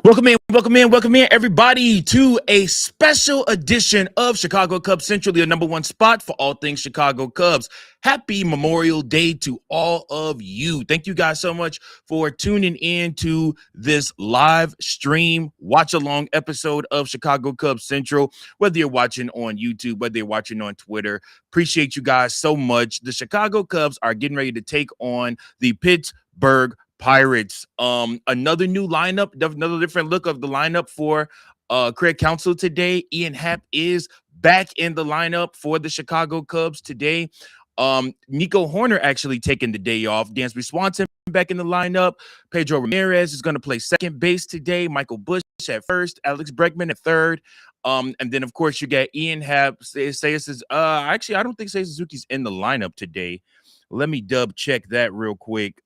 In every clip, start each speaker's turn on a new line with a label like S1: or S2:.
S1: Welcome in, everybody, to a special edition of Chicago Cubs Central, your number one spot for all things Chicago Cubs. Happy Memorial Day to all of you. Thank you guys so much for tuning in to this live stream watch-along episode of Chicago Cubs Central, whether you're watching on YouTube, whether you're watching on Twitter. Appreciate you guys so much. The Chicago Cubs are getting ready to take on the Pittsburgh Pirates. Another new lineup, another different look of the lineup for Craig Counsell today. Ian Happ is back in the lineup for the Chicago Cubs today. Nico Horner actually taking the day off. Dansby Swanson back in the lineup. Pedro Ramirez is going to play second base today. Michael Busch at first. Alex Bregman at third. And then, of course, you got Ian Happ. Actually, I don't think Seiya Suzuki's in the lineup today. Let me double check that real quick.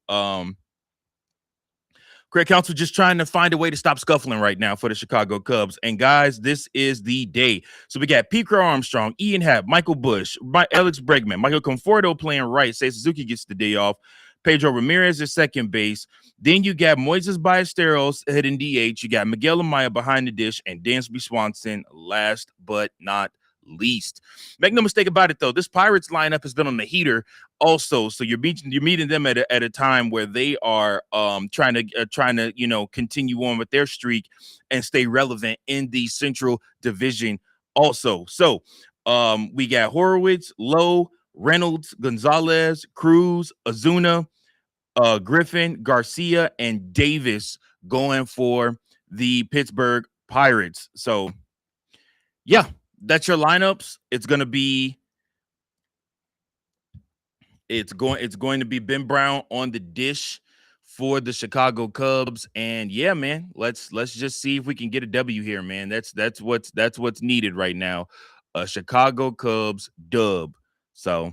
S1: Craig Counsell just trying to find a way to stop scuffling right now for the Chicago Cubs. And guys, this is the day. So we got Pete Crow Armstrong, Ian Happ, Michael Busch, Alex Bregman, Michael Conforto playing right. Seiya Suzuki gets the day off. Pedro Ramirez at second base. Then you got Moises Ballesteros hitting DH. You got Miguel Amaya behind the dish and Dansby Swanson last but not least. Make no mistake about it, though. This Pirates lineup has been on the heater also. So you're meeting them at a time where they are trying to continue on with their streak and stay relevant in the Central Division also. So we got Horowitz, Lowe, Reynolds, Gonzalez, Cruz, Azuna, Griffin, Garcia, and Davis going for the Pittsburgh Pirates. So yeah, that's your lineups. It's going to be Ben Brown on the dish for the Chicago Cubs. And yeah, man, let's just see if we can get a W here, man. That's what's needed right now. A Chicago Cubs dub. So,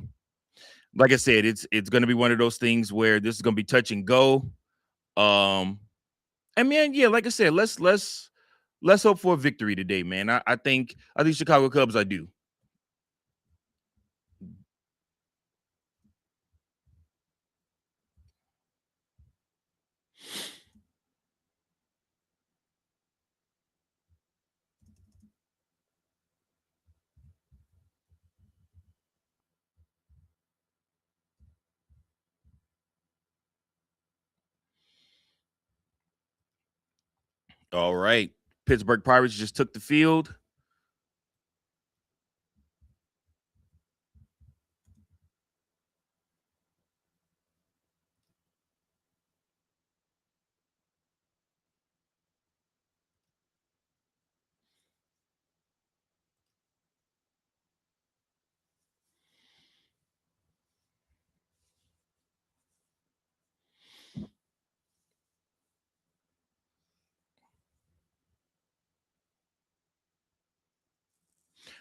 S1: like I said, it's going to be one of those things where this is going to be touch and go. And man, yeah, like I said, let's hope for a victory today, man. I think Chicago Cubs, I do. All right. Pittsburgh Pirates just took the field.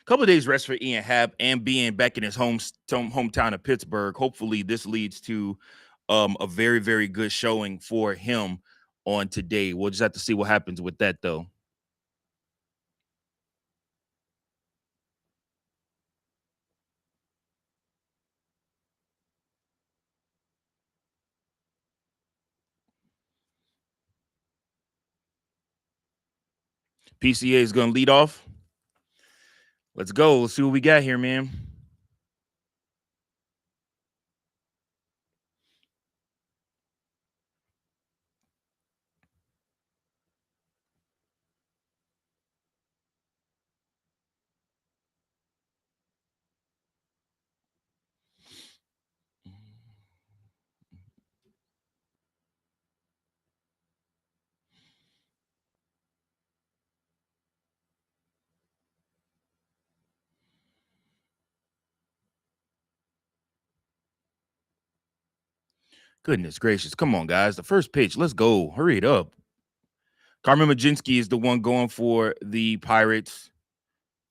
S1: Couple of days rest for Ian Happ and being back in his hometown of Pittsburgh. Hopefully, this leads to a very, very good showing for him on today. We'll just have to see what happens with that, though. PCA is going to lead off. Let's go. Let's see what we got here, man. Goodness gracious. Come on, guys. The first pitch. Let's go. Hurry it up. Carmen Mlodzinski is the one going for the Pirates.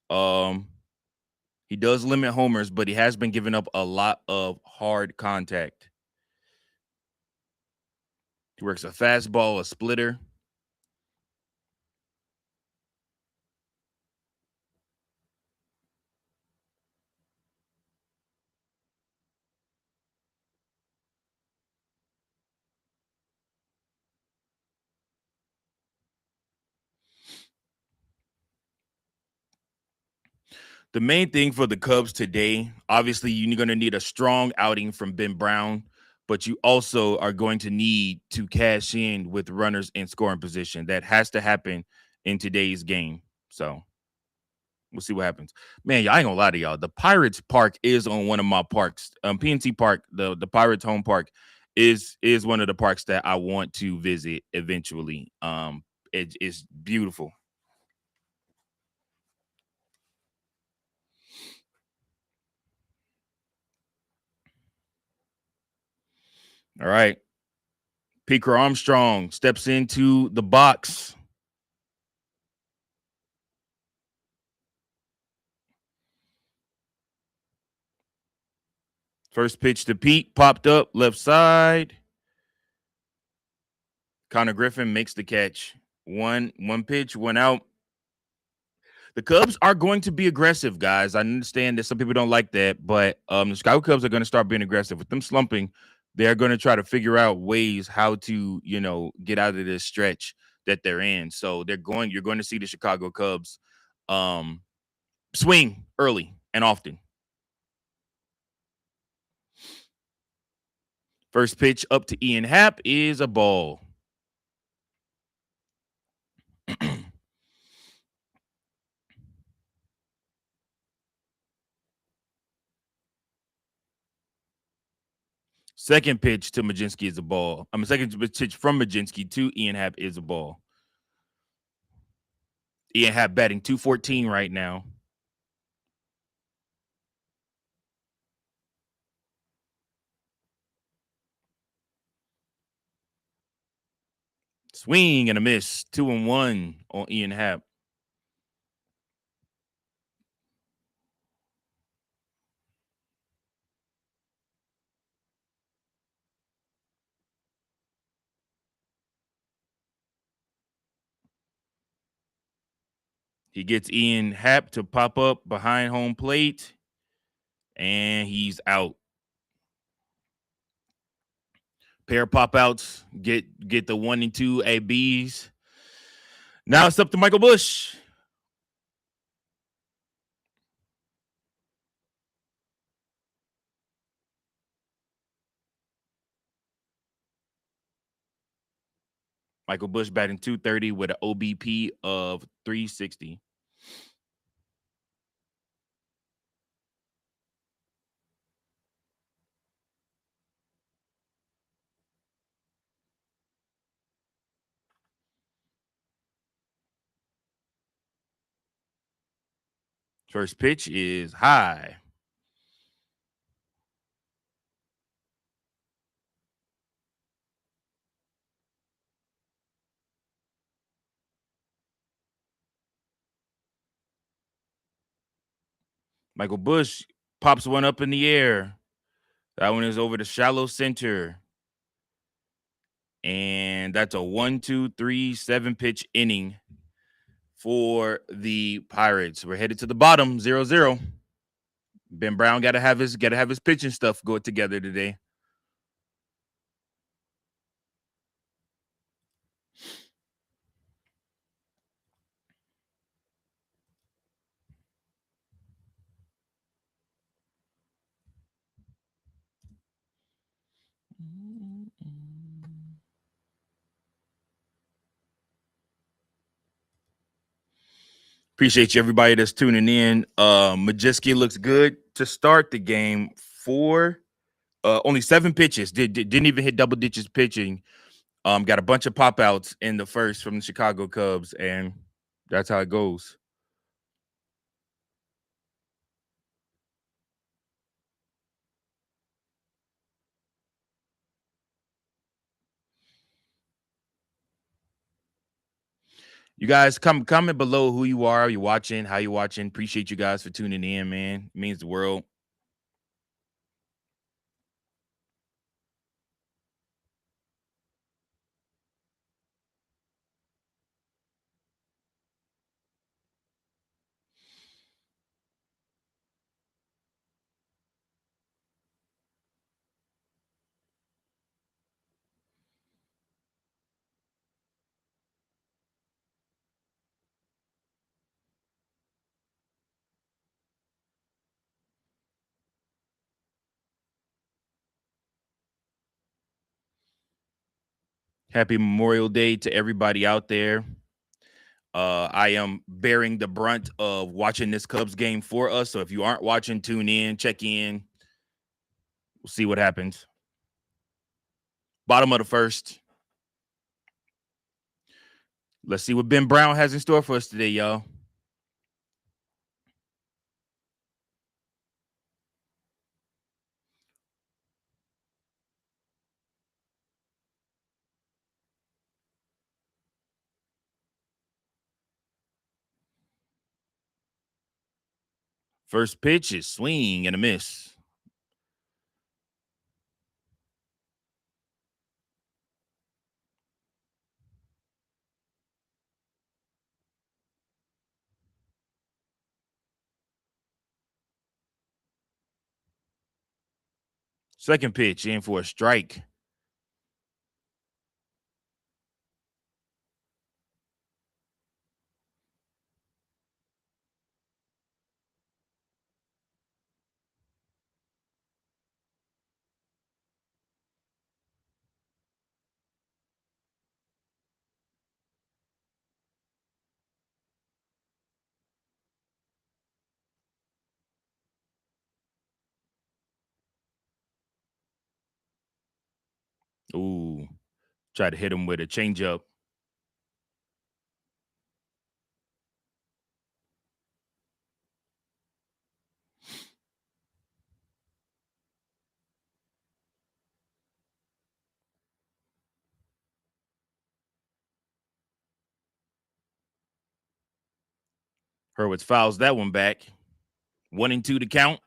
S1: He does limit homers, but he has been giving up a lot of hard contact. He works a fastball, a splitter. The main thing for the Cubs today, obviously, you're going to need a strong outing from Ben Brown, but you also are going to need to cash in with runners in scoring position. That has to happen in today's game. So we'll see what happens. Man, I ain't gonna lie to y'all. The Pirates Park is on one of my parks. PNC Park, the Pirates home park, is one of the parks that I want to visit eventually. It is beautiful. All right. Peaker Armstrong steps into the box. First pitch to Pete, popped up left side. Connor Griffin makes the catch. One pitch, one out. The Cubs are going to be aggressive, guys. I understand that some people don't like that, but the Chicago Cubs are going to start being aggressive. With them slumping, they're going to try to figure out ways how to, get out of this stretch that they're in. So you're going to see the Chicago Cubs swing early and often. First pitch up to Ian Happ is a ball. Second pitch to Mlodzinski is a ball. Second pitch from Mlodzinski to Ian Happ is a ball. Ian Happ batting 214 right now. Swing and a miss. 2-1 on Ian Happ. He gets Ian Happ to pop up behind home plate, and he's out. Pair of pop outs, get the 1 and 2 ABs. Now it's up to Michael Busch. Michael Busch batting 230 with an OBP of 360. First pitch is high. Michael Busch pops one up in the air. That one is over the shallow center. And that's a 1-2-3-7 pitch inning for the Pirates. We're headed to the bottom, 0-0. Ben Brown gotta have his pitching stuff go together today. Appreciate you, everybody that's tuning in. Mlodzinski looks good to start the game for only 7 pitches. Didn't even hit double digits pitching. Got a bunch of pop outs in the first from the Chicago Cubs, and that's how it goes. You guys comment below who you are watching, how you watching. Appreciate you guys for tuning in, man. It means the world. Happy Memorial Day to everybody out there. I am bearing the brunt of watching this Cubs game for us. So if you aren't watching, tune in, check in. We'll see what happens. Bottom of the first. Let's see what Ben Brown has in store for us today, y'all. First pitch is swing and a miss. Second pitch in for a strike. Ooh, try to hit him with a changeup. Hurwitz fouls that one back. 1-2 to count.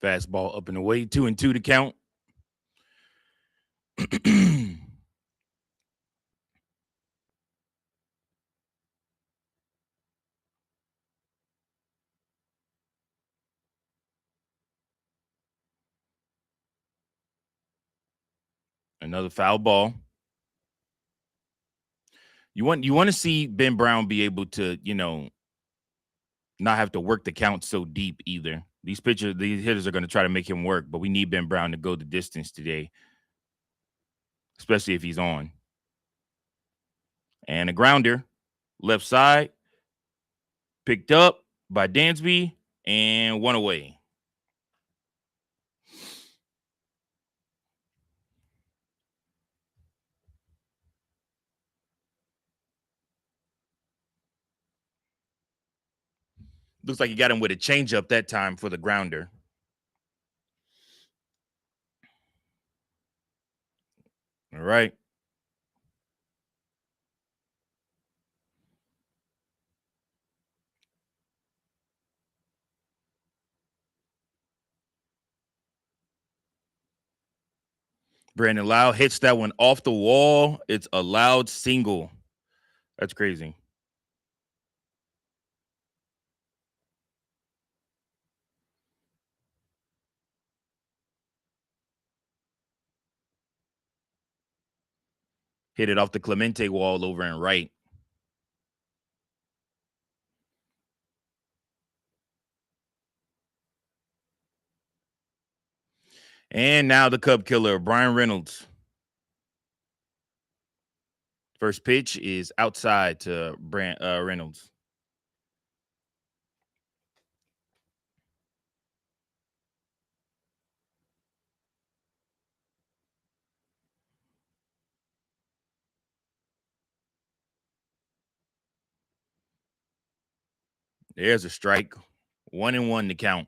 S1: Fastball up and away. 2-2 to count. Another foul ball. You want to see Ben Brown be able to, not have to work the count so deep either. These hitters are going to try to make him work, but we need Ben Brown to go the distance today, especially if he's on. And a grounder, left side, picked up by Dansby, and one away. Looks like he got him with a changeup that time for the grounder. All right. Brandon Lau hits that one off the wall. It's a loud single. That's crazy. Hit it off the Clemente wall over and right. And now the Cub killer, Brian Reynolds. First pitch is outside to Reynolds. There's a strike. 1-1 to count.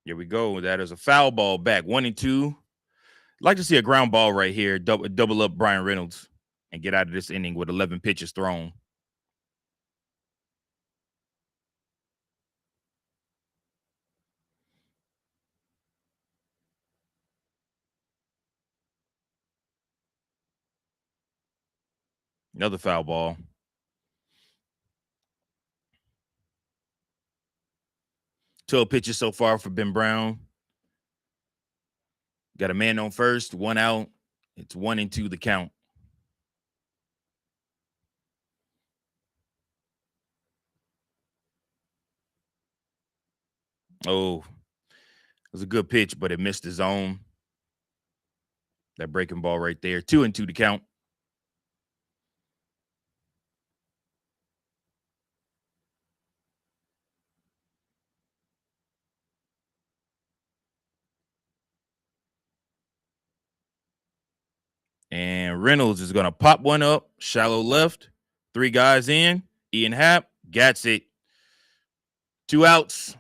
S1: Here we go. That is a foul ball back. 1-2. Like to see a ground ball right here. Double up Brian Reynolds and get out of this inning with 11 pitches thrown. Another foul ball. Two pitches so far for Ben Brown. Got a man on first, one out. It's 1-2 the count. Oh, it was a good pitch, but it missed the zone. That breaking ball right there. 2-2 to count. And Reynolds is going to pop one up. Shallow left. 3 guys in. Ian Happ gets it. 2 outs.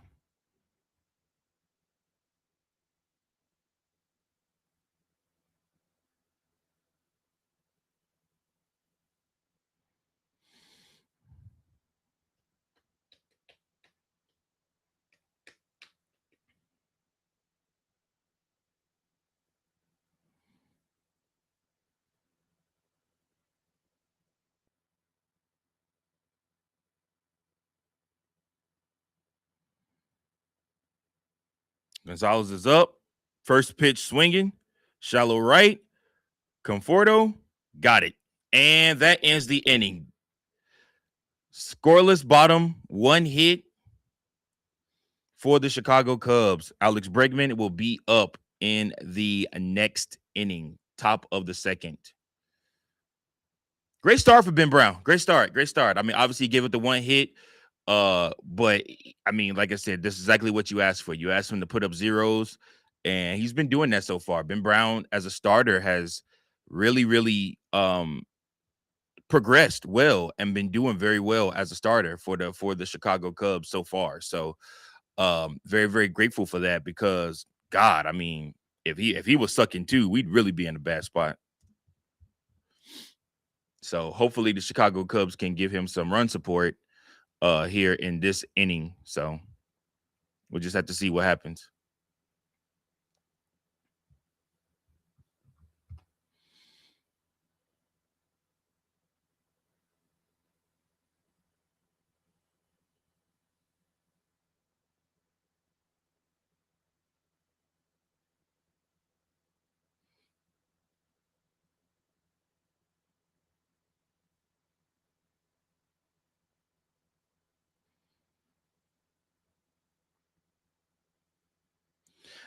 S1: Gonzalez is up. First pitch swinging. Shallow right. Conforto got it. And that ends the inning. Scoreless bottom, 1 hit for the Chicago Cubs. Alex Bregman will be up in the next inning, top of the second. Great start for Ben Brown. Great start. I mean, obviously he gave it the 1 hit. But I mean, like I said, this is exactly what you asked for. You asked him to put up zeros, and he's been doing that so far. Ben Brown as a starter has really progressed well and been doing very well as a starter for the Chicago Cubs so far. So very grateful for that, because God, I mean, if he was sucking too, we'd really be in a bad spot. So hopefully the Chicago Cubs can give him some run support here in this inning. So we'll just have to see what happens.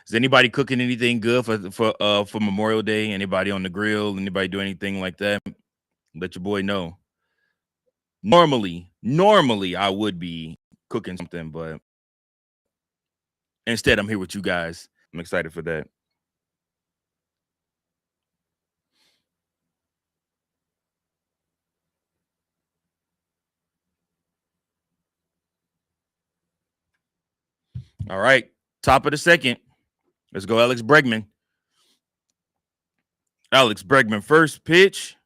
S1: Is anybody cooking anything good for Memorial Day? Anybody on the grill? Anybody do anything like that? Let your boy know. Normally I would be cooking something, but instead I'm here with you guys. I'm excited for that. All right, top of the second. Let's go, Alex Bregman. Alex Bregman, first pitch,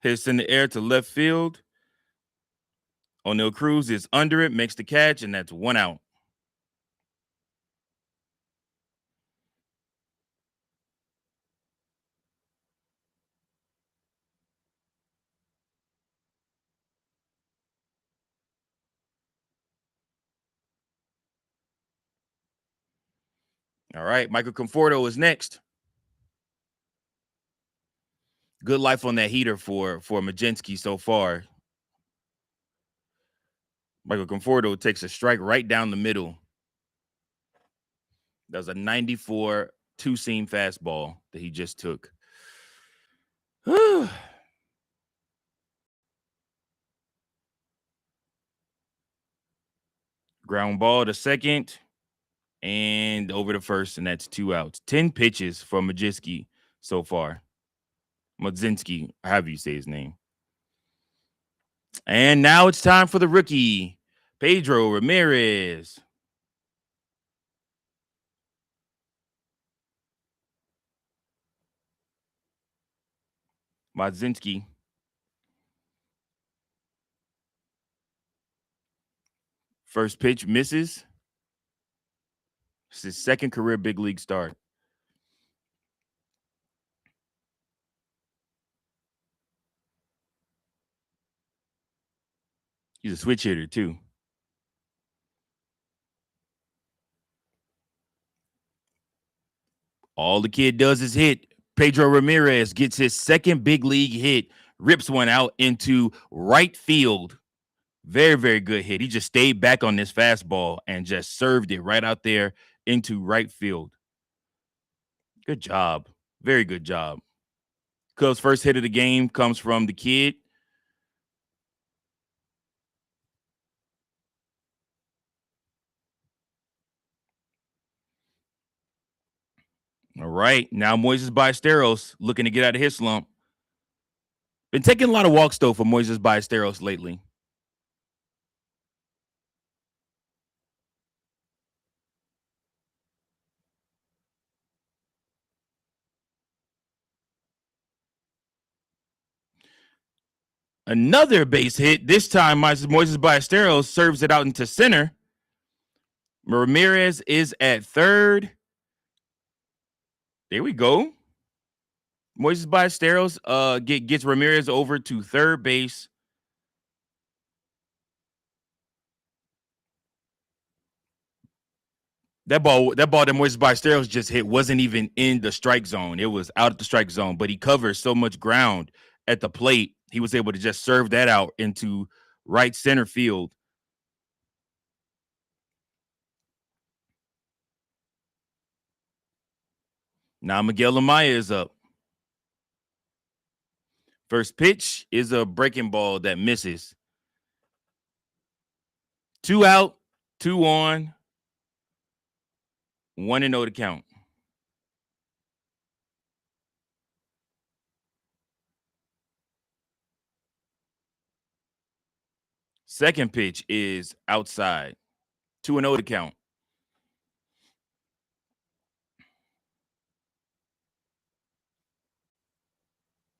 S1: hits in the air to left field. O'Neal Cruz is under it, makes the catch, and that's 1 out. All right, Michael Conforto is next. Good life on that heater for Mlodzinski so far. Michael Conforto takes a strike right down the middle. That was a 94 two-seam fastball that he just took. Ground ball to second and over to first, and that's 2 outs. 10 pitches for Mlodzinski so far. Mlodzinski, however you say his name. And now it's time for the rookie, Pedro Ramirez. Mlodzinski. First pitch misses. It's his second career big league start. He's a switch hitter, too. All the kid does is hit. Pedro Ramirez gets his second big league hit, rips one out into right field. Very, very good hit. He just stayed back on this fastball and just served it right out there into right field. Good job. Very good job. Cubs' first hit of the game comes from the kid. All right. Now Moises Ballesteros looking to get out of his slump. Been taking a lot of walks, though, for Moises Ballesteros lately. Another base hit. This time, Moises Ballesteros serves it out into center. Ramirez is at third. There we go. Moises Ballesteros gets Ramirez over to third base. That ball that Moises Ballesteros just hit wasn't even in the strike zone. It was out of the strike zone, but he covers so much ground at the plate. He was able to just serve that out into right center field. Now Miguel Amaya is up. First pitch is a breaking ball that misses. 2 out, 2 on, 1-0 to count. Second pitch is outside. 2-0 to count.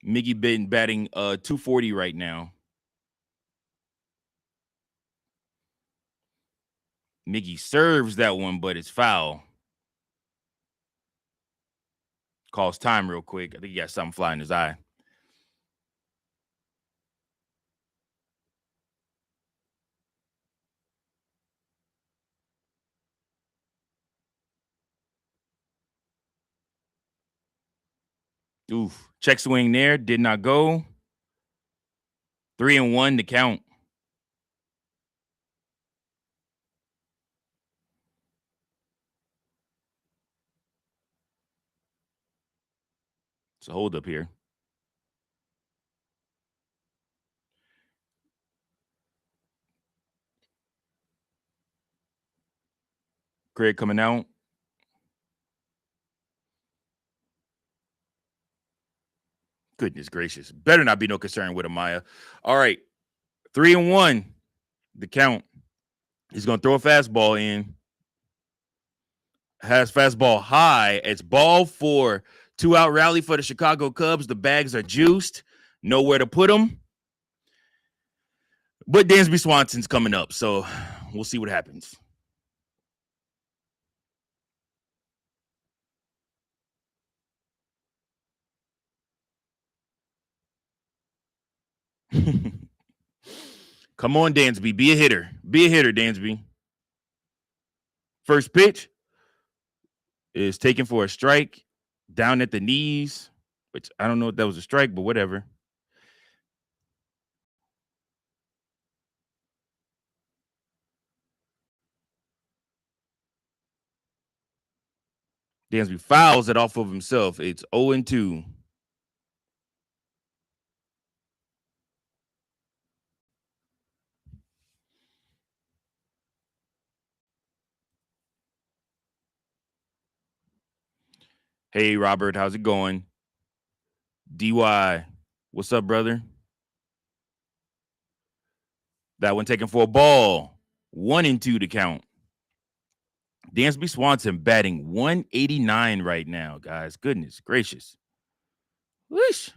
S1: Miggy been batting 240 right now. Miggy serves that one, but it's foul. Calls time real quick. I think he got something fly in his eye. Oof. Check swing there. Did not go. 3-1 to count. It's a hold up here. Craig coming out. Goodness gracious. Better not be no concern with Amaya. All right. 3-1. The count. He's going to throw a fastball in. Has fastball high. It's ball 4. 2-out rally for the Chicago Cubs. The bags are juiced. Nowhere to put them. But Dansby Swanson's coming up, so we'll see what happens. Come on, Dansby. Be a hitter. Be a hitter, Dansby. First pitch is taken for a strike down at the knees, which I don't know if that was a strike, but whatever. Dansby fouls it off of himself. It's 0-2. Hey, Robert, how's it going? DY, what's up, brother? That one taken for a ball. 1-2 to count. Dansby Swanson batting 189 right now, guys. Goodness gracious. Whoosh.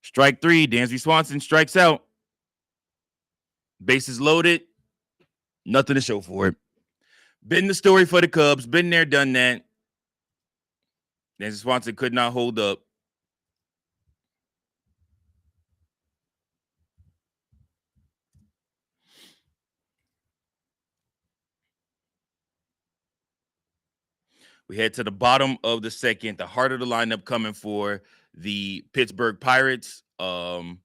S1: Strike 3. Dansby Swanson strikes out. Bases loaded. Nothing to show for it. Been the story for the Cubs. Been there, done that. Nancy Swanson could not hold up. We head to the bottom of the second, the heart of the lineup coming for the Pittsburgh Pirates. And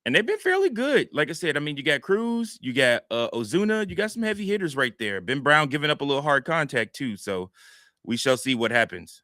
S1: they've been fairly good. Like I said, I mean, you got Cruz, you got Ozuna, you got some heavy hitters right there. Ben Brown giving up a little hard contact too. So we shall see what happens.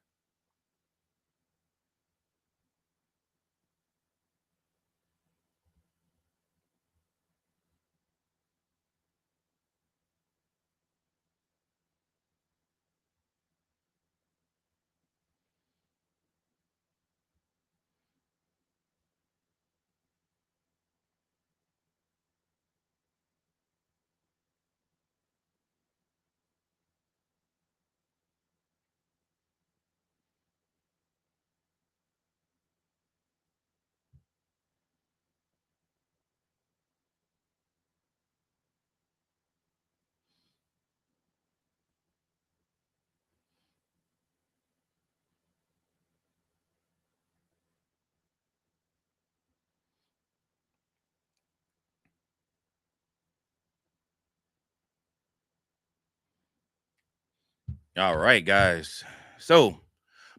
S1: All right, guys. So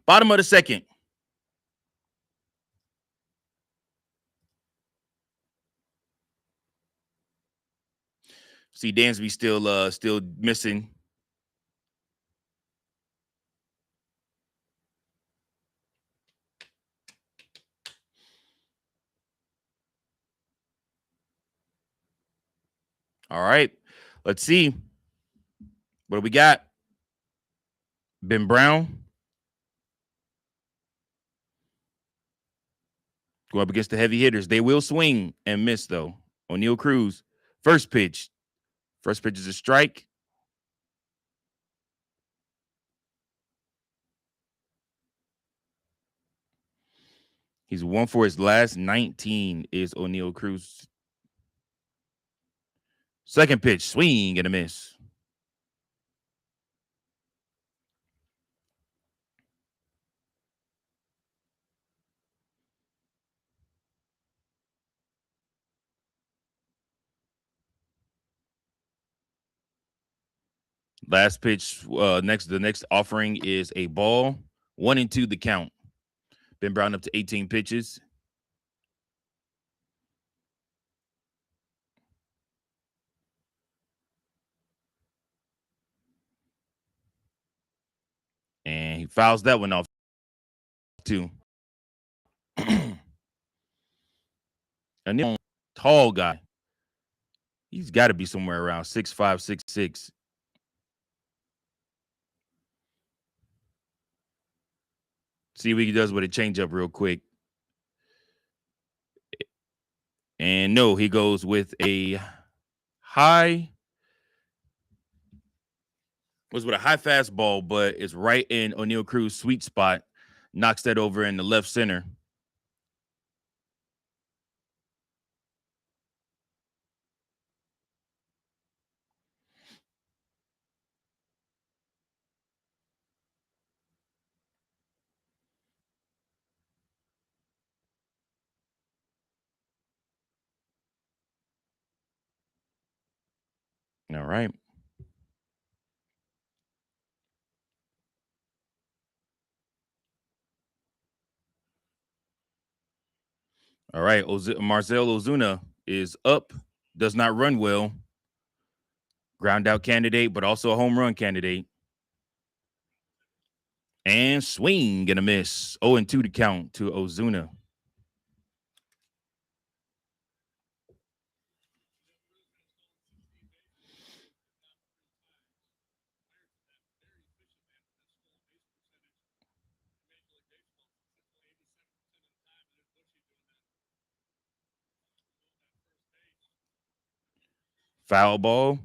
S1: bottom of the second. See Dansby still missing. All right. Let's see. What do we got? Ben Brown going up against the heavy hitters. They will swing and miss, though. O'Neal Cruz, first pitch. First pitch is a strike. He's won for his last 19 is O'Neal Cruz. Second pitch, swing and a miss. Last pitch, the next offering is a ball. 1-2 the count. Ben Brown up to 18 pitches. And he fouls that one off too. A tall guy. He's got to be somewhere around 6'5", 6'6". See what he does with a changeup real quick. And no, he goes with a high. Was with a high fastball, but it's right in O'Neal Cruz's sweet spot. Knocks that over in the left center. All right. All right. Marcell Ozuna is up. Does not run well. Ground out candidate, but also a home run candidate. And swing and a miss. 0-2 to count to Ozuna. Foul ball.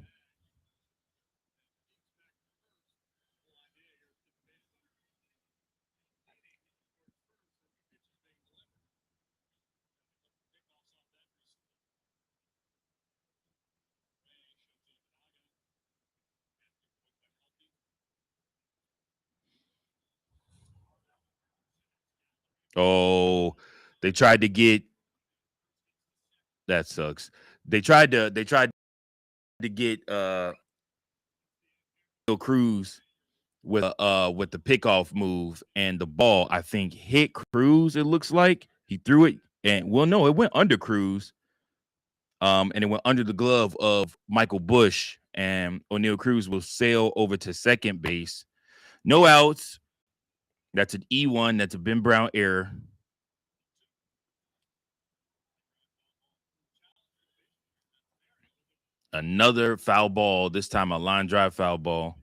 S1: Oh, they tried to get that sucks. They tried to get Bill Cruz with the pickoff move, and the ball I think hit Cruz. It looks like he threw it, and well, no, it went under Cruz, and it went under the glove of Michael Bush, and O'Neal Cruz will sail over to second base. No outs. That's an E1. That's a Ben Brown error. Another foul ball. This time a line drive foul ball.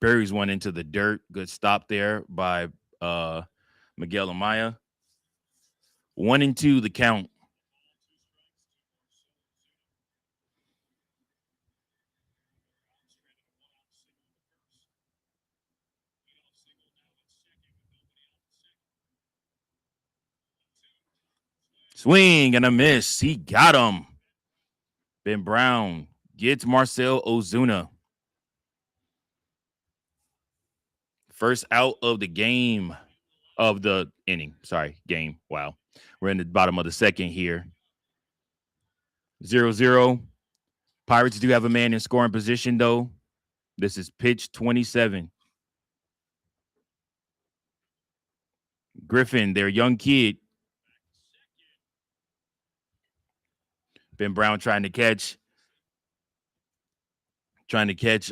S1: Buries one into the dirt. Good stop there by Miguel Amaya. 1-2 the count. Swing and a miss. He got him. Ben Brown gets Marcell Ozuna. First out of the game. Of the inning. Sorry, game. Wow. We're in the bottom of the second here. 0-0. Pirates do have a man in scoring position, though. This is pitch 27. Griffin, their young kid. Ben Brown trying to catch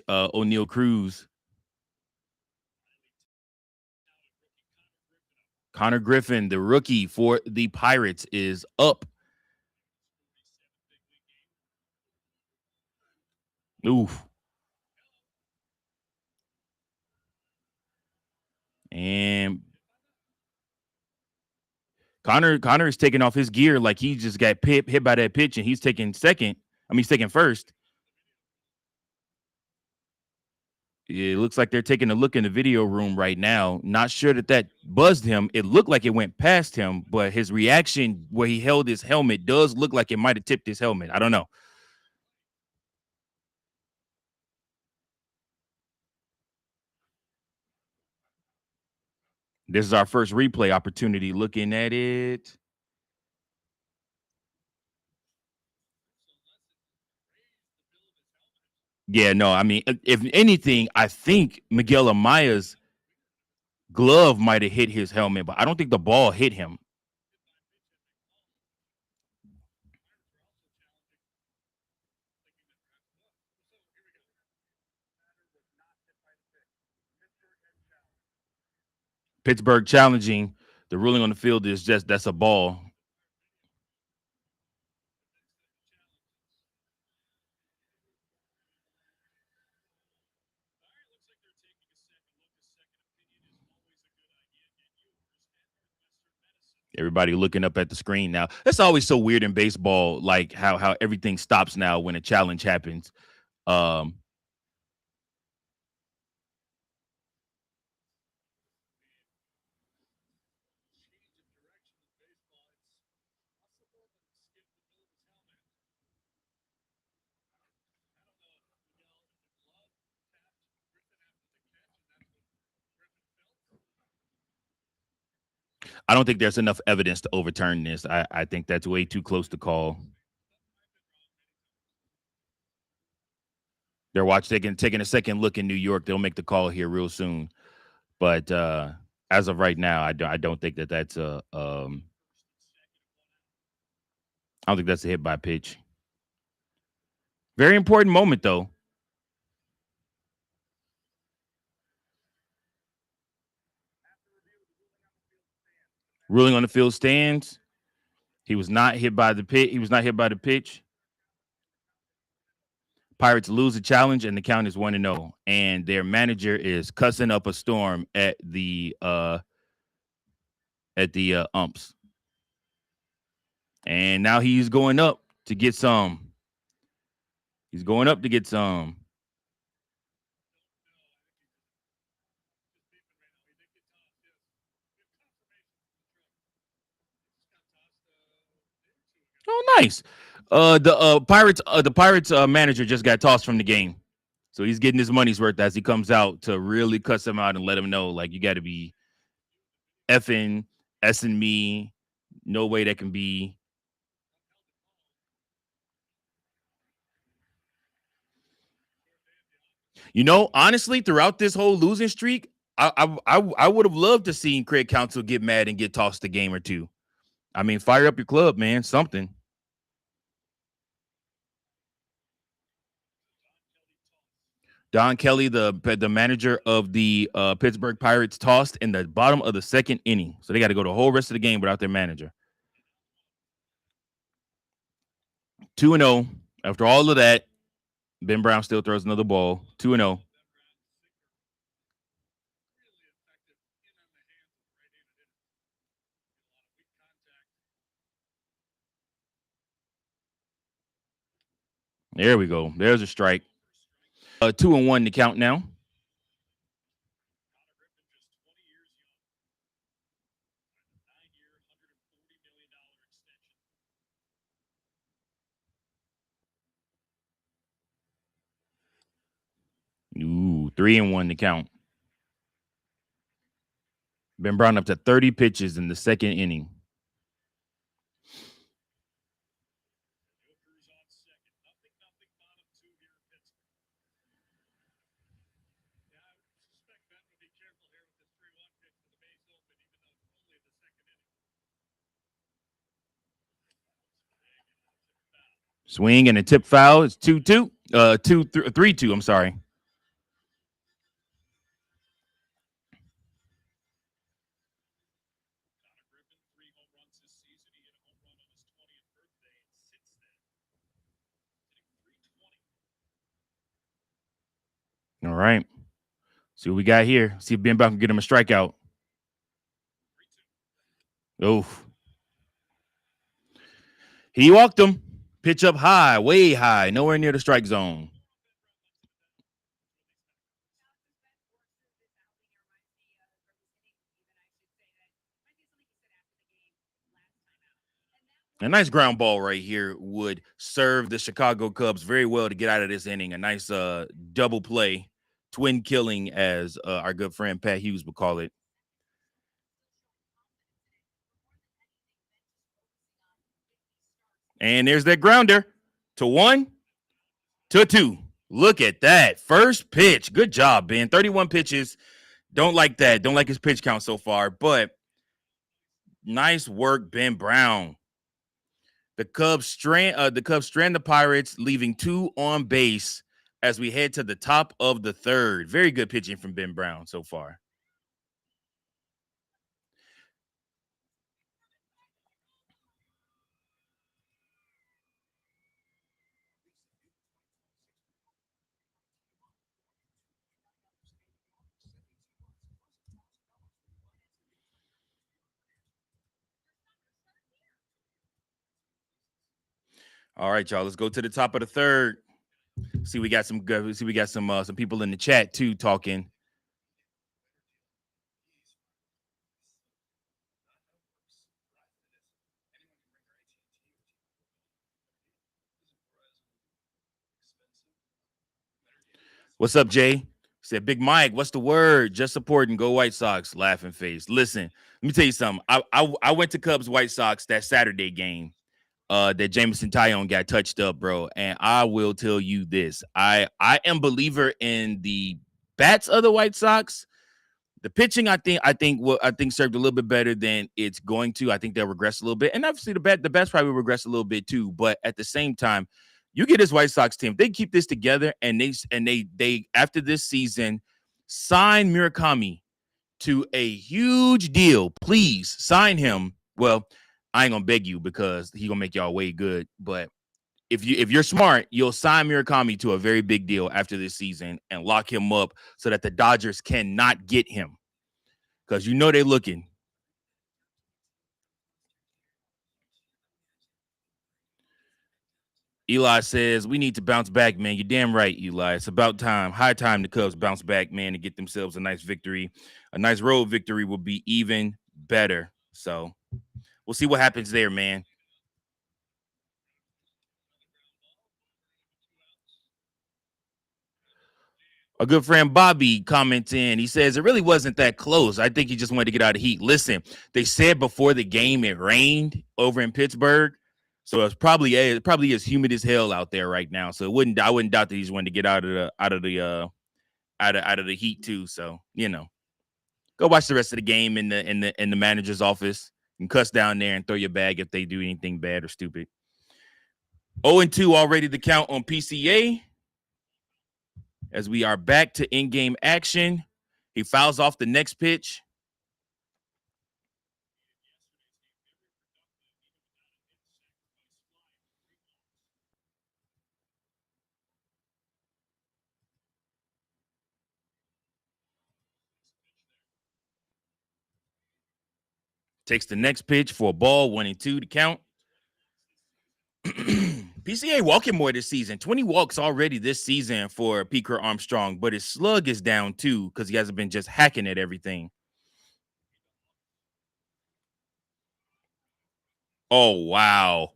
S1: O'Neal Cruz. Connor Griffin, the rookie for the Pirates, is up. Oof. And Connor is taking off his gear like he just got hit by that pitch, and he's taking second. I mean, he's taking first. It looks like they're taking a look in the video room right now. Not sure that buzzed him. It looked like it went past him, but his reaction where he held his helmet does look like it might have tipped his helmet. I don't know. This is our first replay opportunity looking at it. Yeah, no, I mean, if anything, I think Miguel Amaya's glove might have hit his helmet, but I don't think the ball hit him. Pittsburgh challenging. The ruling on the field is just that's a ball. Everybody looking up at the screen now. That's always so weird in baseball, like how everything stops now when a challenge happens. Um, I don't think there's enough evidence to overturn this. I think that's way too close to call. They're taking a second look in New York. They'll make the call here real soon. But as of right now, I don't think that's a I don't think that's a hit by pitch. Very important moment though. Ruling on the field stands. He was not hit by the pitch. He was not hit by the pitch. Pirates lose the challenge, and the count is 1-0. And their manager is cussing up a storm at the umps. And now he's going up to get some. He's going up to get some. Oh, nice. The Pirates manager just got tossed from the game, so he's getting his money's worth as he comes out to really cuss him out and let him know, like, you got to be effing s and me. No way that can be. Honestly, throughout this whole losing streak, I would have loved to see Craig Counsell get mad and get tossed a game or two. I mean, fire up your club, man. Something. Don Kelly, the manager of the Pittsburgh Pirates, tossed in the bottom of the second inning, so they got to go the whole rest of the game without their manager. 2-0. After all of that, Ben Brown still throws another ball. 2-0. There we go. There's a strike. 2-1 to count now. Ooh, 3-1 to count. Ben Brown up to 30 pitches in the second inning. Swing and a tip foul. It's 2-2. 3-2. I'm sorry. All right. See what we got here. See if Ben Brown can get him a strikeout. Oof. He walked him. Pitch up high, way high, nowhere near the strike zone. A nice ground ball right here would serve the Chicago Cubs very well to get out of this inning. A nice double play, twin killing, as our good friend Pat Hughes would call it. And there's that grounder to 1-2. Look at that. First pitch. Good job, Ben. 31 pitches. Don't like that. Don't like his pitch count so far, but nice work, Ben Brown. The Cubs strand the Pirates, leaving two on base as we head to the top of the third. Very good pitching from Ben Brown so far. All right, y'all. Let's go to the top of the third. See, we got some good. See, we got some people in the chat too talking. What's up, Jay? Said Big Mike. What's the word? Just supporting. Go White Sox. Laughing face. Listen, let me tell you something. I went to Cubs White Sox that Saturday game. That Jameson Tyone got touched up, bro. And I will tell you this: I am believer in the bats of the White Sox. The pitching, I think served a little bit better than it's going to. I think they'll regress a little bit, and obviously the bats probably regress a little bit too. But at the same time, you get this White Sox team, they keep this together, and they after this season sign Murakami to a huge deal. Please sign him. Well, I ain't gonna beg you because he gonna make y'all way good. But if you're smart, you'll sign Murakami to a very big deal after this season and lock him up so that the Dodgers cannot get him because they're looking. Eli says we need to bounce back, man. You're damn right, Eli. It's about time. High time the Cubs bounce back, man, and get themselves a nice victory. A nice road victory will be even better. So we'll see what happens there, man. A good friend Bobby comments in. He says it really wasn't that close. I think he just wanted to get out of heat. Listen, they said before the game it rained over in Pittsburgh, so it probably is humid as hell out there right now. So I wouldn't doubt that he just wanted to get out of the heat too. So go watch the rest of the game in the manager's office and cuss down there and throw your bag if they do anything bad or stupid. 0-2 already the count on PCA. As we are back to in-game action, he fouls off the next pitch. Takes the next pitch for a ball, 1-2 to count. PCA walking more this season. 20 walks already this season for Peaker Armstrong, but his slug is down too because he hasn't been just hacking at everything. Oh, wow.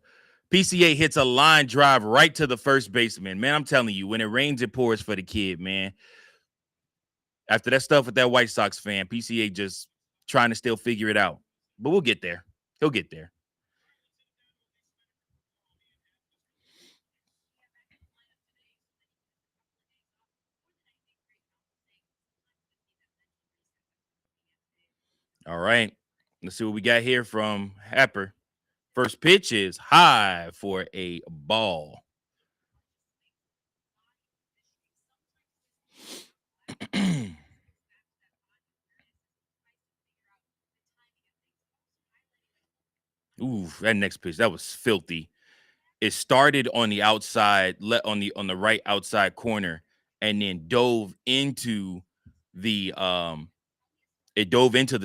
S1: PCA hits a line drive right to the first baseman. Man, I'm telling you, when it rains, it pours for the kid, man. After that stuff with that White Sox fan, PCA just trying to still figure it out. But we'll get there. He'll get there. All right. Let's see what we got here from Happer. First pitch is high for a ball. Ooh, that next pitch, that was filthy. It started on the outside, on the right outside corner, and then dove into the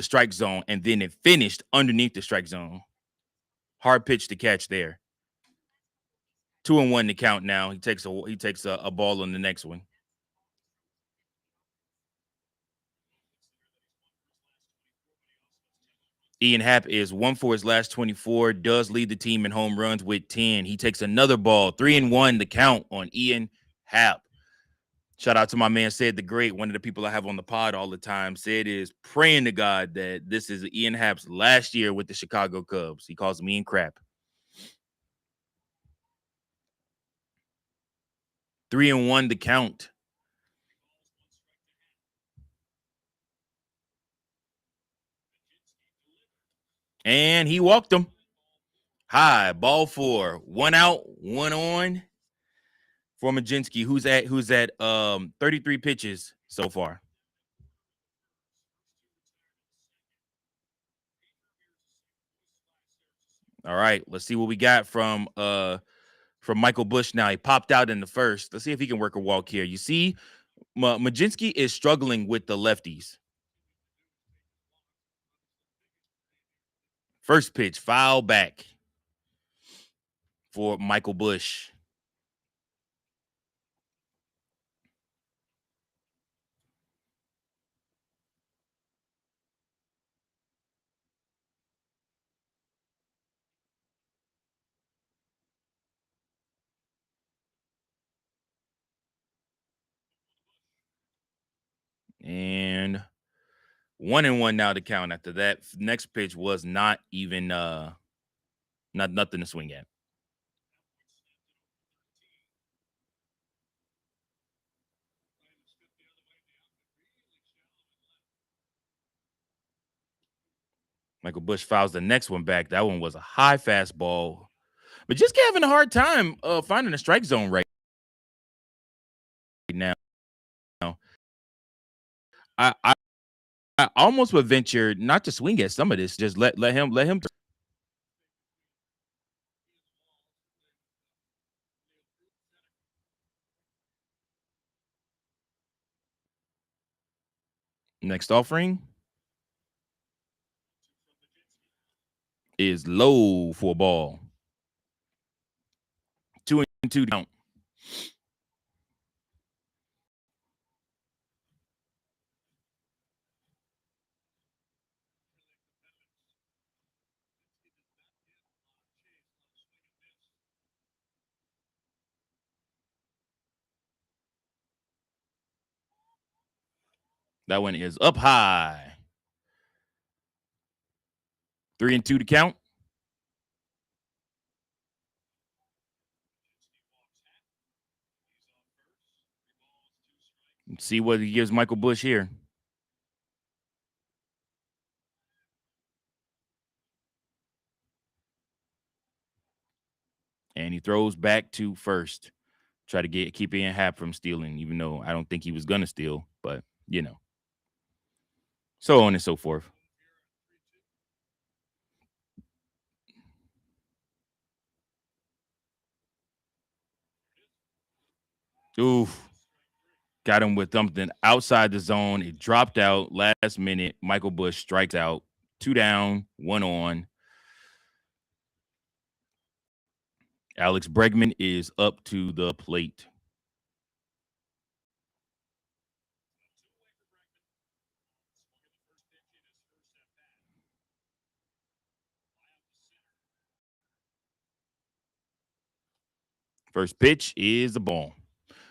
S1: strike zone, and then it finished underneath the strike zone. Hard pitch to catch there. 2-1 to count now. He takes a ball on the next one. Ian Happ is 1 for his last 24, does lead the team in home runs with 10. He takes another ball, 3-1 the count on Ian Happ. Shout out to my man, Sid the Great, one of the people I have on the pod all the time. Sid is praying to God that this is Ian Happ's last year with the Chicago Cubs. He calls me and crap. 3-1 the count. And he walked him. High, ball 4. 1 out, 1 on for Mlodzinski, who's at 33 pitches so far. All right, let's see what we got from Michael Bush now. He popped out in the first. Let's see if he can work a walk here. You see, Mlodzinski is struggling with the lefties. First pitch, foul back for Michael Bush. And 1-1 now to count. After that, next pitch was not even nothing to swing at. Michael Bush fouls the next one back. That one was a high fastball, but just having a hard time finding a strike zone right now. I almost would venture not to swing at some of this. Just let him. Next offering is low for a ball. 2-2 count. That one is up high. 3-2 to count. Let's see what he gives Michael Busch here. And he throws back to first. Try to keep Ian Happ from stealing, even though I don't think he was going to steal. But, you know. So on and so forth. Oof. Got him with something outside the zone. It dropped out last minute. Michael Busch strikes out. 2 down, 1 on. Alex Bregman is up to the plate. First pitch is the ball.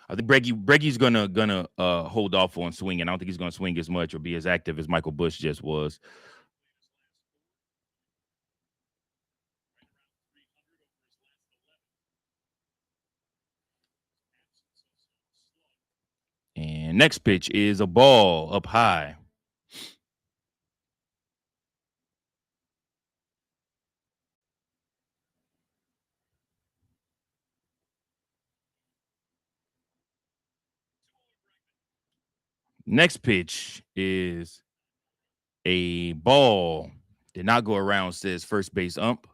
S1: I think Breggy's gonna hold off on swinging. I don't think he's gonna swing as much or be as active as Michael Busch just was. And next pitch is a ball up high. Next pitch is a ball. Did not go around, says first base ump.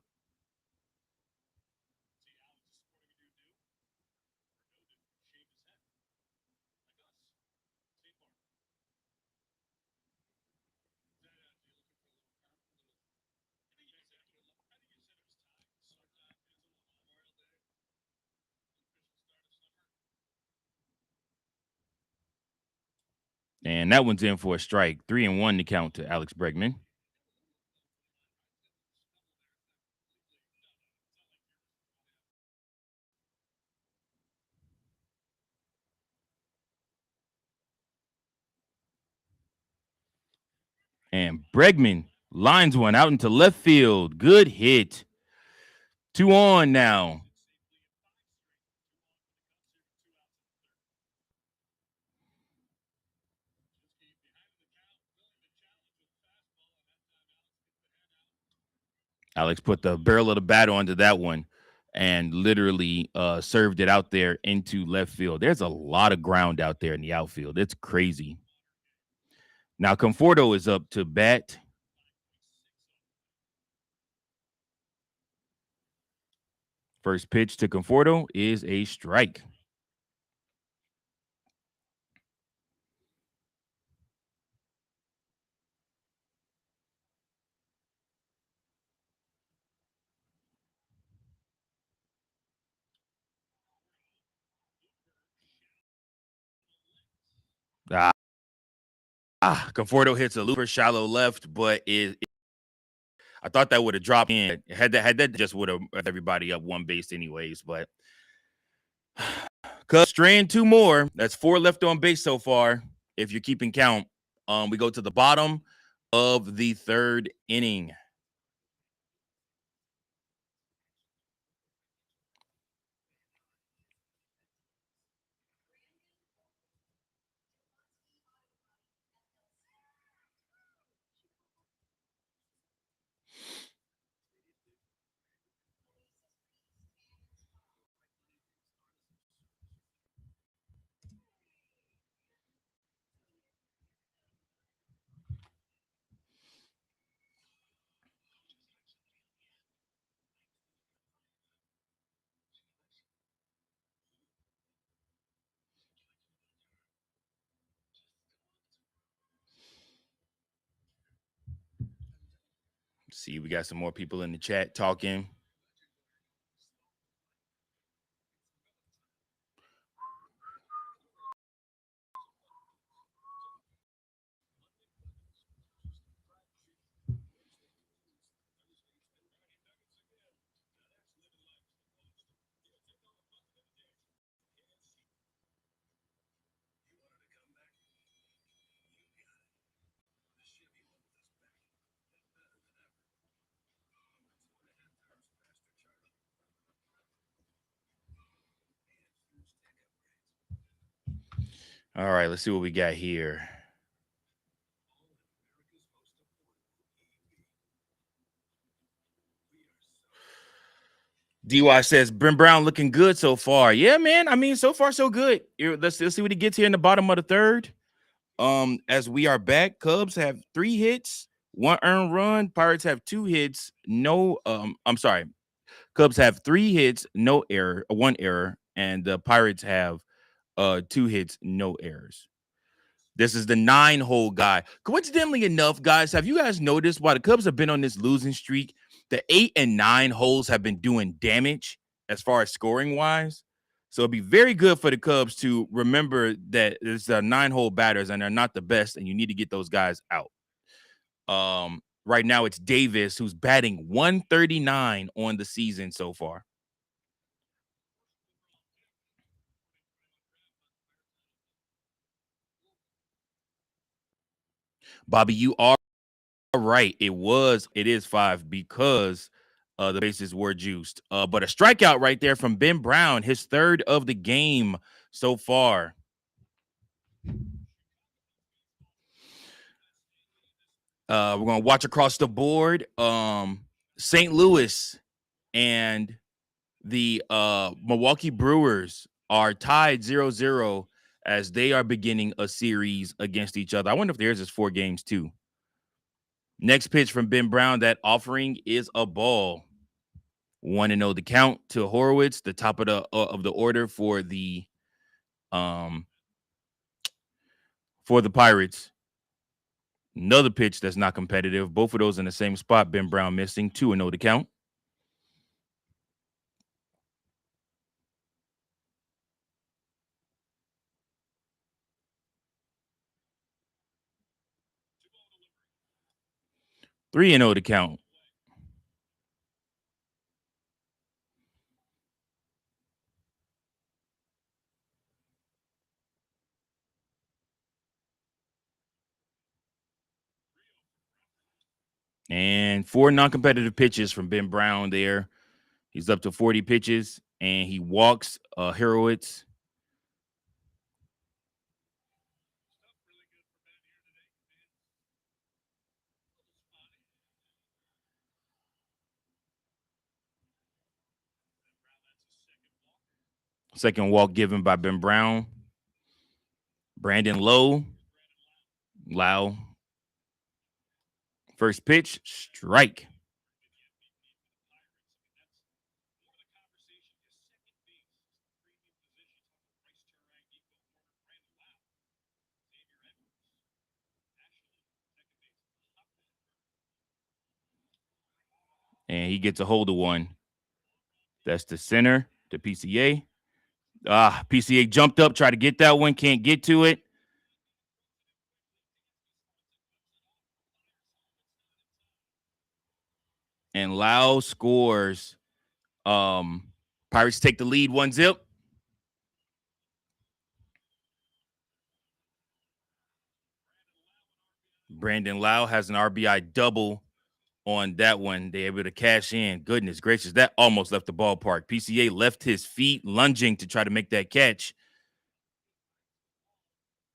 S1: And that one's in for a strike. 3-1 to count to Alex Bregman. And Bregman lines one out into left field. Good hit. 2 on now. Alex put the barrel of the bat onto that one and literally served it out there into left field. There's a lot of ground out there in the outfield. It's crazy. Now Conforto is up to bat. First pitch to Conforto is a strike. Conforto hits a looper shallow left, but I thought that would have dropped in. Had that just would have everybody up one base anyways, but Cubs straying 2 more. That's 4 left on base so far. If you're keeping count, we go to the bottom of the 3rd inning. See, we got some more people in the chat talking. All right, let's see what we got here. DY says Brent Brown looking good so far. Yeah, man. I mean, so far so good. Let's see what he gets here in the bottom of the third. As we are back, Cubs have 3 hits, 1 earned run. Pirates have 2 hits, no. I'm sorry. Cubs have 3 hits, no error, 1 error, and the Pirates have 2 hits, no errors. This is the 9-hole guy. Coincidentally enough, guys, have you guys noticed while the Cubs have been on this losing streak, the 8 and 9 holes have been doing damage as far as scoring wise? So it'd be very good for the Cubs to remember that it's 9-hole batters and they're not the best, and you need to get those guys out. Right now it's Davis who's batting 139 on the season so far. Bobby, you are right. It is 5 because the bases were juiced. But a strikeout right there from Ben Brown, his 3rd of the game so far. We're gonna watch across the board. St. Louis and the Milwaukee Brewers are tied 0-0 as they are beginning a series against each other. I wonder if theirs is 4 games too. Next pitch from Ben Brown, that offering is a ball. 1-0 the count to Horowitz, the top of the order for the Pirates. Another pitch that's not competitive. Both of those in the same spot. Ben Brown missing. 2-0 the count. Three and 0 to count. And 4 non-competitive pitches from Ben Brown there. He's up to 40 pitches, and he walks Horowitz. Second walk given by Ben Brown. Brandon Lowe. First pitch, strike. And he gets a hold of one. That's the center to PCA. PCA jumped up, tried to get that one, can't get to it. And Lau scores. Pirates take the lead 1-0. Brandon Lau has an RBI double on that one. They're able to cash in. Goodness gracious, that almost left the ballpark. PCA left his feet lunging to try to make that catch.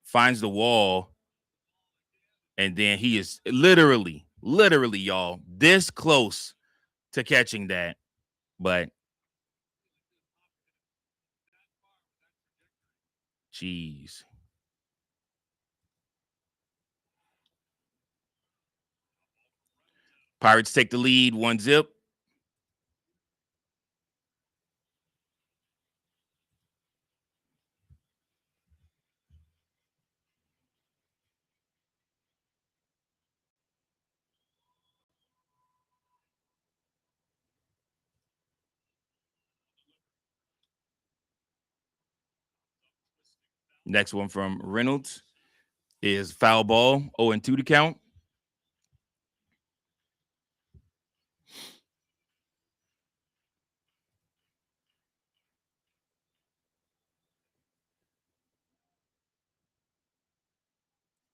S1: Finds the wall. And then he is literally, y'all, this close to catching that. But, jeez. Pirates take the lead 1-0. Next one from Reynolds is foul ball, 0-2 to count.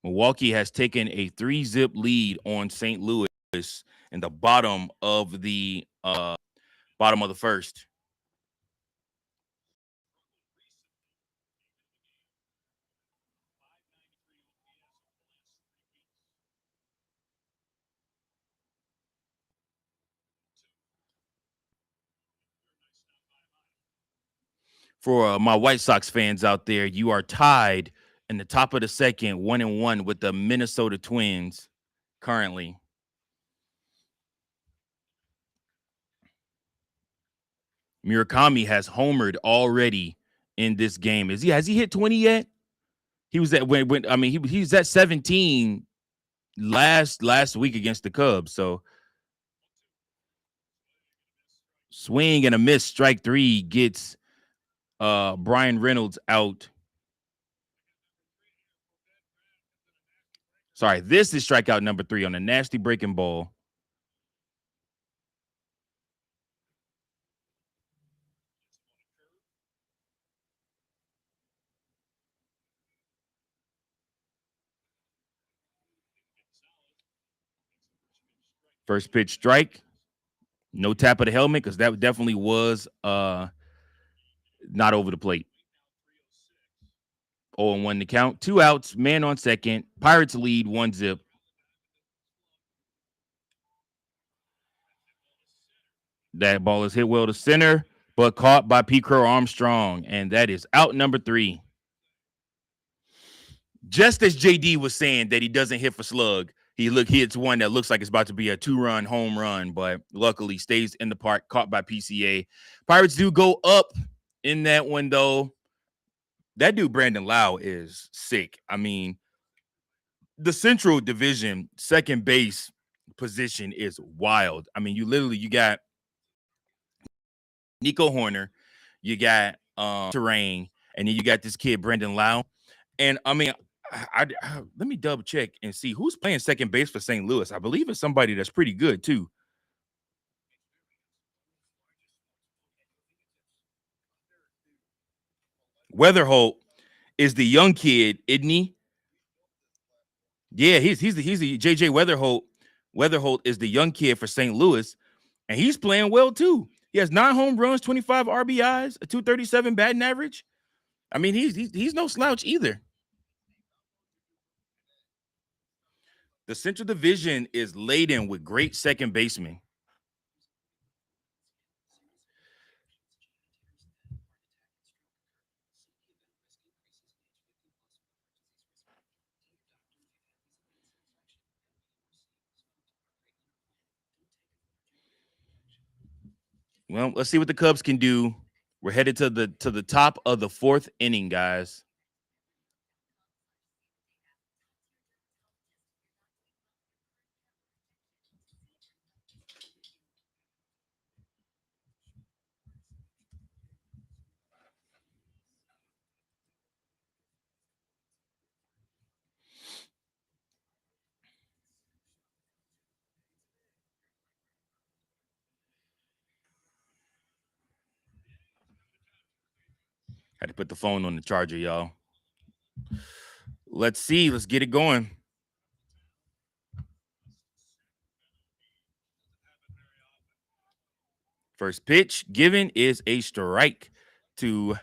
S1: Milwaukee has taken a 3-0 lead on St. Louis in the bottom of the first. For my White Sox fans out there, you are tied in the top of the second, 1-1 with the Minnesota Twins currently. Murakami has homered already in this game. Has he hit 20 yet? He was at when I mean he was at 17 last week against the Cubs. So swing and a miss, strike three gets Brian Reynolds out. Sorry, this is strikeout number 3 on a nasty breaking ball. First pitch strike. No tap of the helmet because that definitely was not over the plate. 0-1 to count. 2 outs, man on second. Pirates lead 1-0. That ball is hit well to center, but caught by P. Crow Armstrong, and that is out number 3. Just as JD was saying that he doesn't hit for slug, he hits one that looks like it's about to be a 2-run home run, but luckily stays in the park, caught by PCA. Pirates do go up in that one, though. That dude, Brandon Lau, is sick. I mean, the Central Division second base position is wild. I mean, you got Nico Horner, you got Terrain, and then you got this kid, Brandon Lau. And I mean, let me double check and see who's playing second base for St. Louis. I believe it's somebody that's pretty good too. Weatherholt is the young kid, isn't he? Yeah, he's the JJ Weatherholt. Weatherholt is the young kid for St. Louis, and he's playing well too. He has 9 home runs, 25 RBIs, a 237 batting average. I mean, he's no slouch either. The Central Division is laden with great second basemen. Well, let's see what the Cubs can do. We're headed to the top of the 4th inning, guys. Had to put the phone on the charger, y'all. Let's see. Let's get it going. First pitch given is a strike to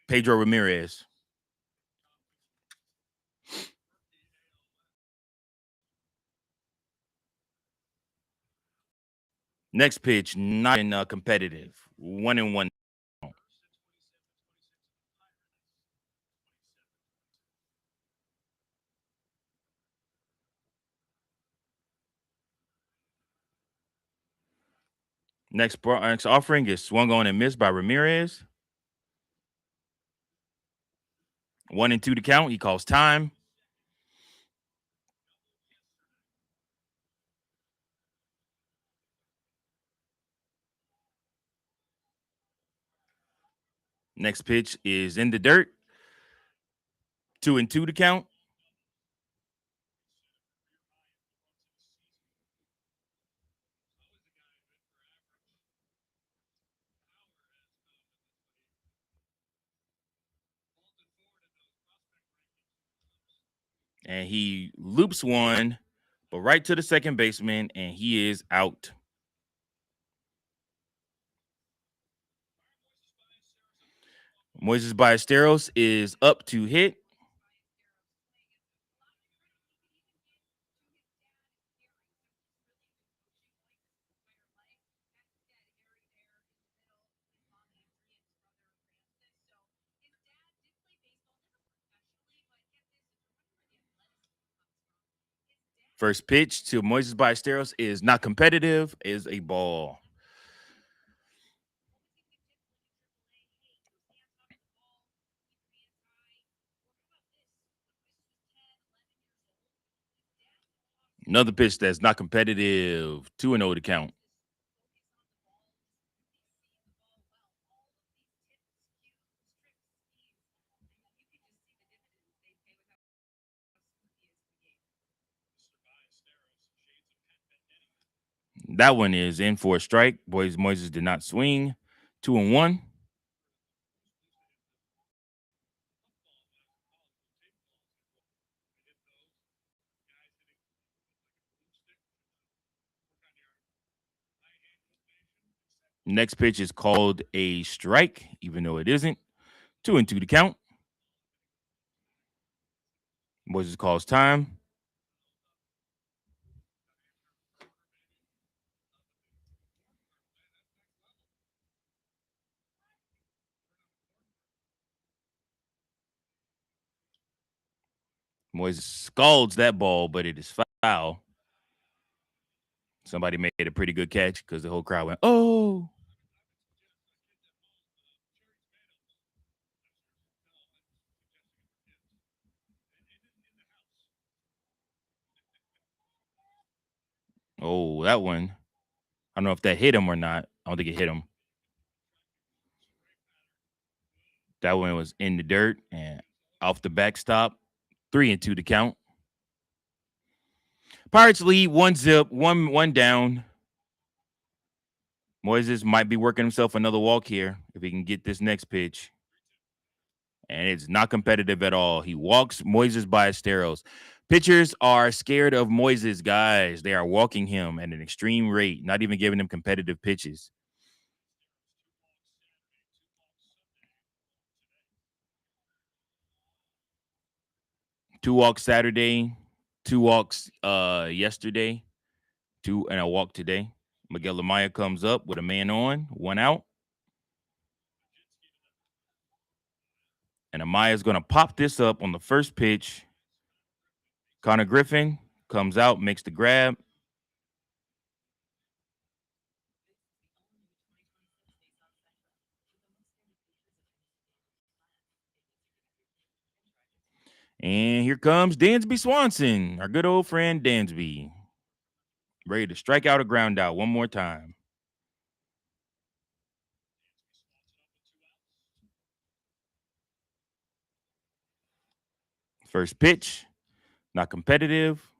S1: Pedro Ramirez. Next pitch, not in competitive. 1-1. Next offering is swung on and missed by Ramirez. 1-2 to count. He calls time. Next pitch is in the dirt. 2-2 to count. And he loops one, but right to the second baseman, and he is out. Moises Ballesteros is up to hit. First pitch to Moises Ballesteros is not competitive, is a ball. Another pitch that's not competitive, 2-0 to count. That one is in for a strike. Moises did not swing. 2-1. Next pitch is called a strike, even though it isn't. 2-2 to count. Moises calls time. Moises scalds that ball, but it is foul. Somebody made a pretty good catch because the whole crowd went, oh. Oh, that one. I don't know if that hit him or not. I don't think it hit him. That one was in the dirt and off the backstop. 3-2 to count. Pirates lead 1-0, one down. Moises might be working himself another walk here if he can get this next pitch. And it's not competitive at all. He walks Moises Ballesteros. Pitchers are scared of Moises, guys. They are walking him at an extreme rate, not even giving him competitive pitches. Two walks Saturday, two walks yesterday, two and a walk today. Miguel Amaya comes up with a man on, 1 out. And Amaya's going to pop this up on the first pitch. Connor Griffin comes out, makes the grab. And here comes Dansby Swanson, our good old friend Dansby. Ready to strike out a ground out one more time. First pitch, not competitive.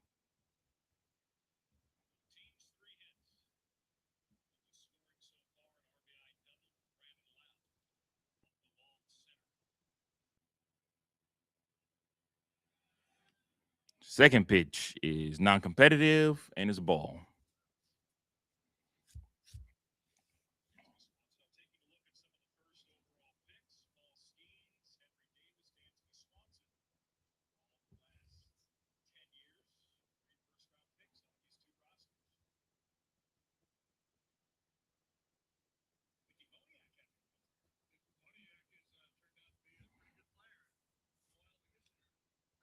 S1: Second pitch is non-competitive and it's a ball.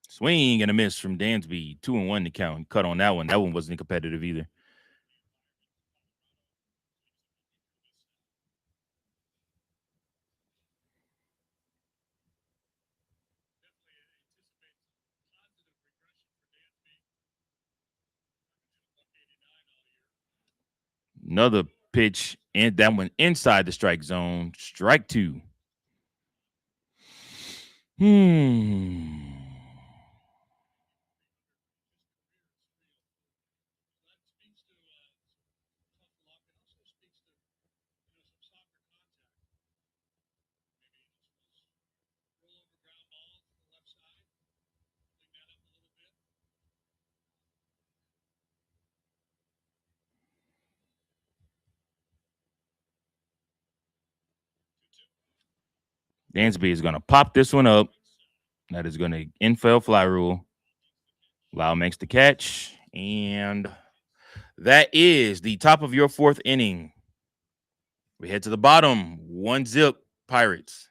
S1: Swing and a miss from Dansby. 2-1 to count. Cut on that one. That one wasn't competitive either. Another pitch, and that one inside the strike zone. Strike 2. Dansby is going to pop this one up. That is going to infield fly rule. Lau makes the catch. And that is the top of your fourth inning. We head to the bottom. 1-0 Pirates.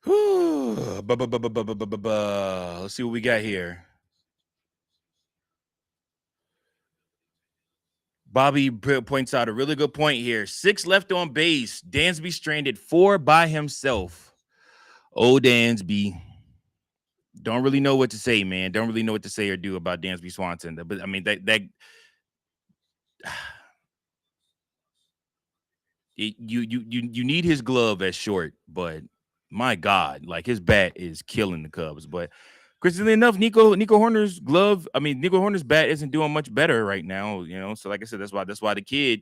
S1: Let's see what we got here. Bobby points out a really good point here. 6 left on base. Dansby stranded 4 by himself. Oh, Dansby. Don't really know what to say, man. Don't really know what to say or do about Dansby Swanson. But I mean, that you need his glove as short, but my God, like his bat is killing the Cubs. But coincidentally enough, Nico Horner's glove, I mean, Nico Horner's bat isn't doing much better right now, you know. So like I said, that's why the kid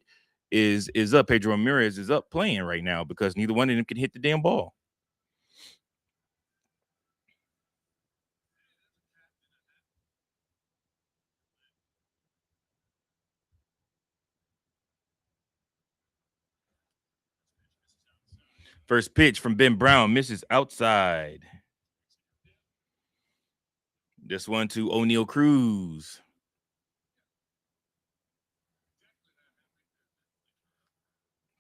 S1: is up. Pedro Ramirez is up playing right now because neither one of them can hit the damn ball. First pitch from Ben Brown misses outside. This one to O'Neal Cruz.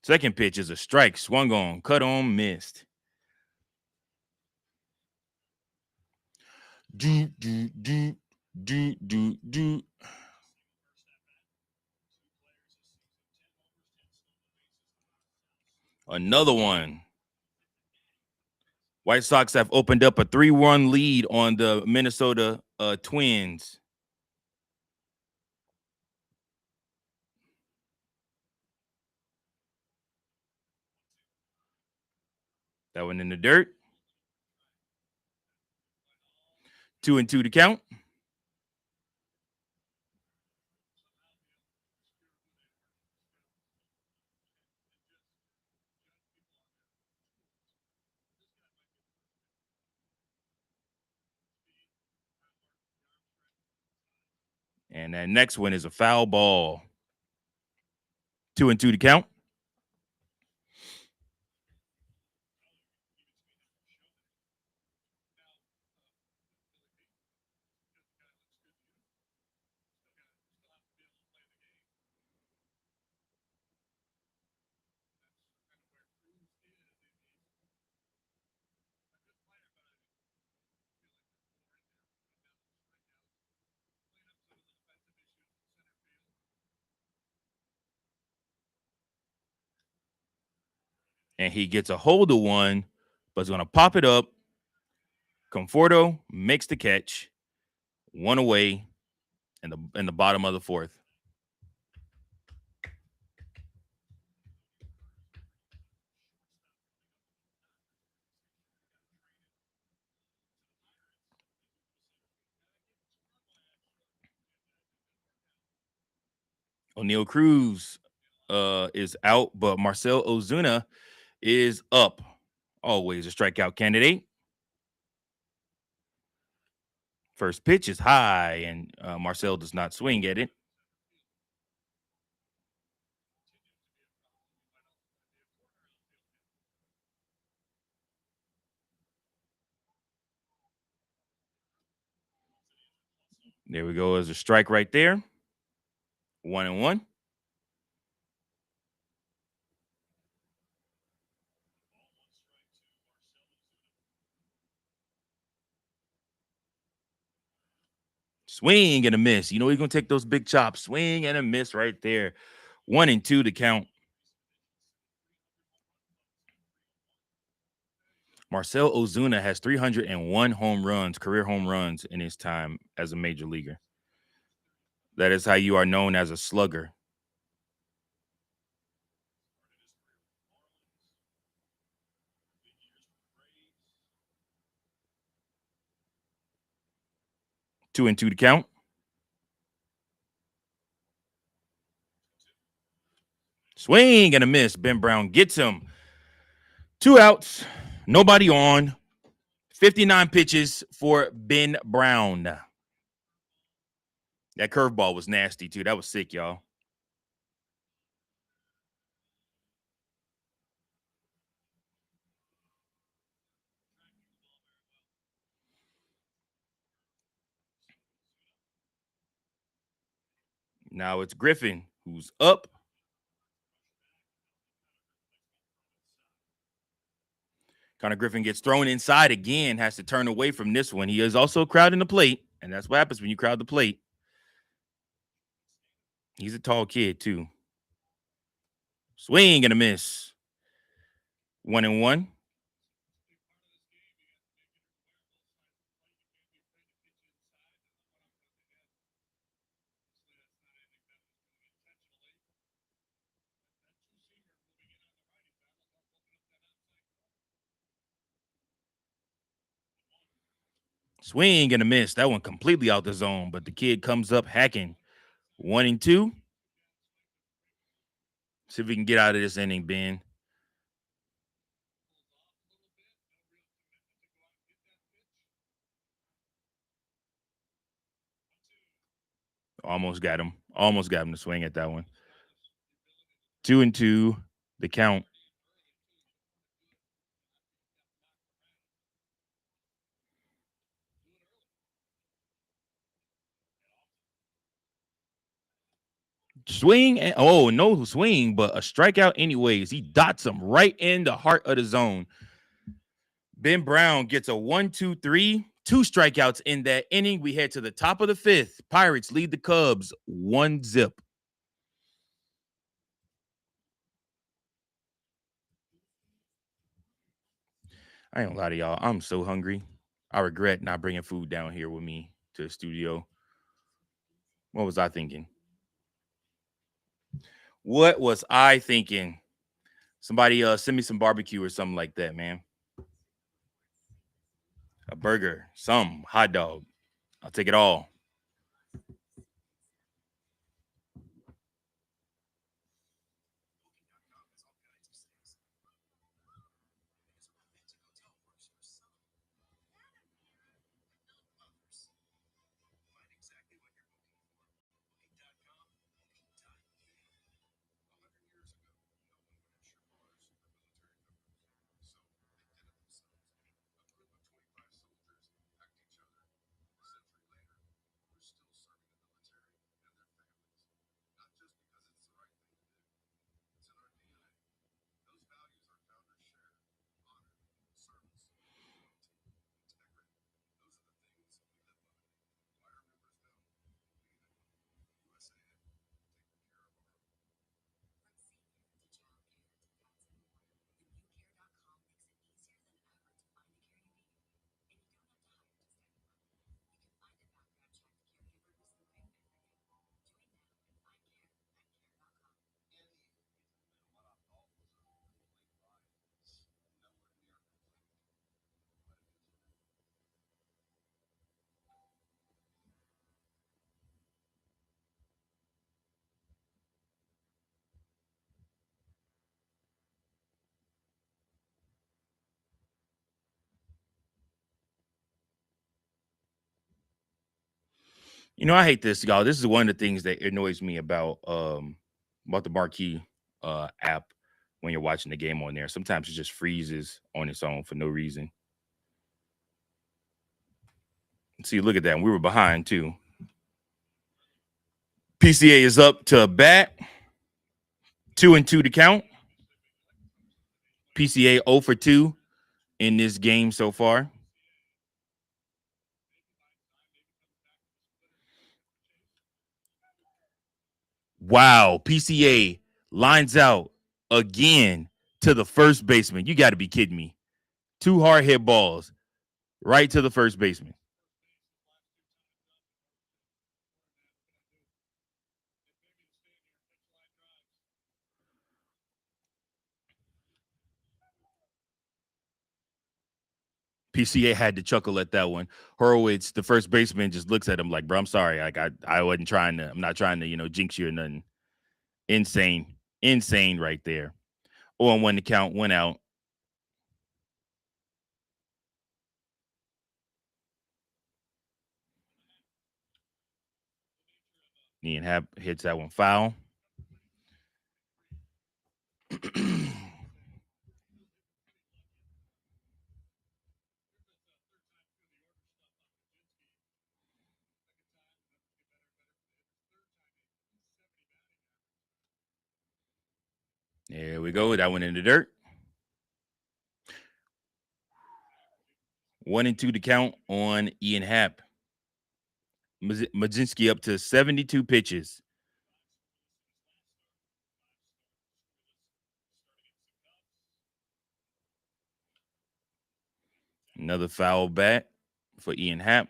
S1: Second pitch is a strike, swung on, cut on, missed. Do. Another one. White Sox have opened up a 3-1 lead on the Minnesota Twins. That one in the dirt. 2-2 to count. And that next one is a foul ball. 2-2 to count. And he gets a hold of one, but is going to pop it up. Conforto makes the catch. One away in the bottom of the fourth. O'Neal Cruz is out, but Marcell Ozuna is up. Always a strikeout candidate. First pitch is high, and Marcell does not swing at it. There we go. As a strike right there. 1-1. Swing and a miss. You know he's gonna take those big chops. Swing and a miss right there. 1-2 to count. Marcell Ozuna has 301 home runs, career home runs in his time as a major leaguer. That is how you are known as a slugger. Two and two to count. Swing and a miss. Ben Brown gets him. 2 outs. Nobody on. 59 pitches for Ben Brown. That curveball was nasty, too. That was sick, y'all. Now it's Griffin, who's up. Connor Griffin gets thrown inside again, has to turn away from this one. He is also crowding the plate, and that's what happens when you crowd the plate. He's a tall kid, too. Swing and a miss. 1-1. Swing and a miss. That one completely out the zone, but the kid comes up hacking. 1-2. See if we can get out of this inning, Ben. Almost got him. Almost got him to swing at that one. 2-2, the count. Swing and no swing, but a strikeout anyways. He dots him right in the heart of the zone. Ben Brown gets a 1-2-3, 2 strikeouts in that inning. We head to the top of the 5th. Pirates lead the Cubs 1-0. I ain't gonna lie to y'all. I'm so hungry. I regret not bringing food down here with me to the studio. What was I thinking? What was I thinking? Somebody send me some barbecue or something like that, man. A burger, some hot dog. I'll take it all. You know, I hate this, y'all. This is one of the things that annoys me about the marquee app when you're watching the game on there. Sometimes it just freezes on its own for no reason. See, look at that. We were behind too. PCA is up to bat. 2-2 to count. PCA 0 for 2 in this game so far. Wow, PCA lines out again to the first baseman. You got to be kidding me. 2 hard hit balls right to the first baseman. PCA had to chuckle at that one. Horowitz, the first baseman, just looks at him like, bro, I'm sorry. Like, I wasn't trying to, I'm not trying to, jinx you or nothing. Insane right there. 0-1 to count, went out. Ian hits that one foul. There we go. That one in the dirt. 1-2 to count on Ian Happ. Mlodzinski up to 72 pitches. Another foul bat for Ian Happ.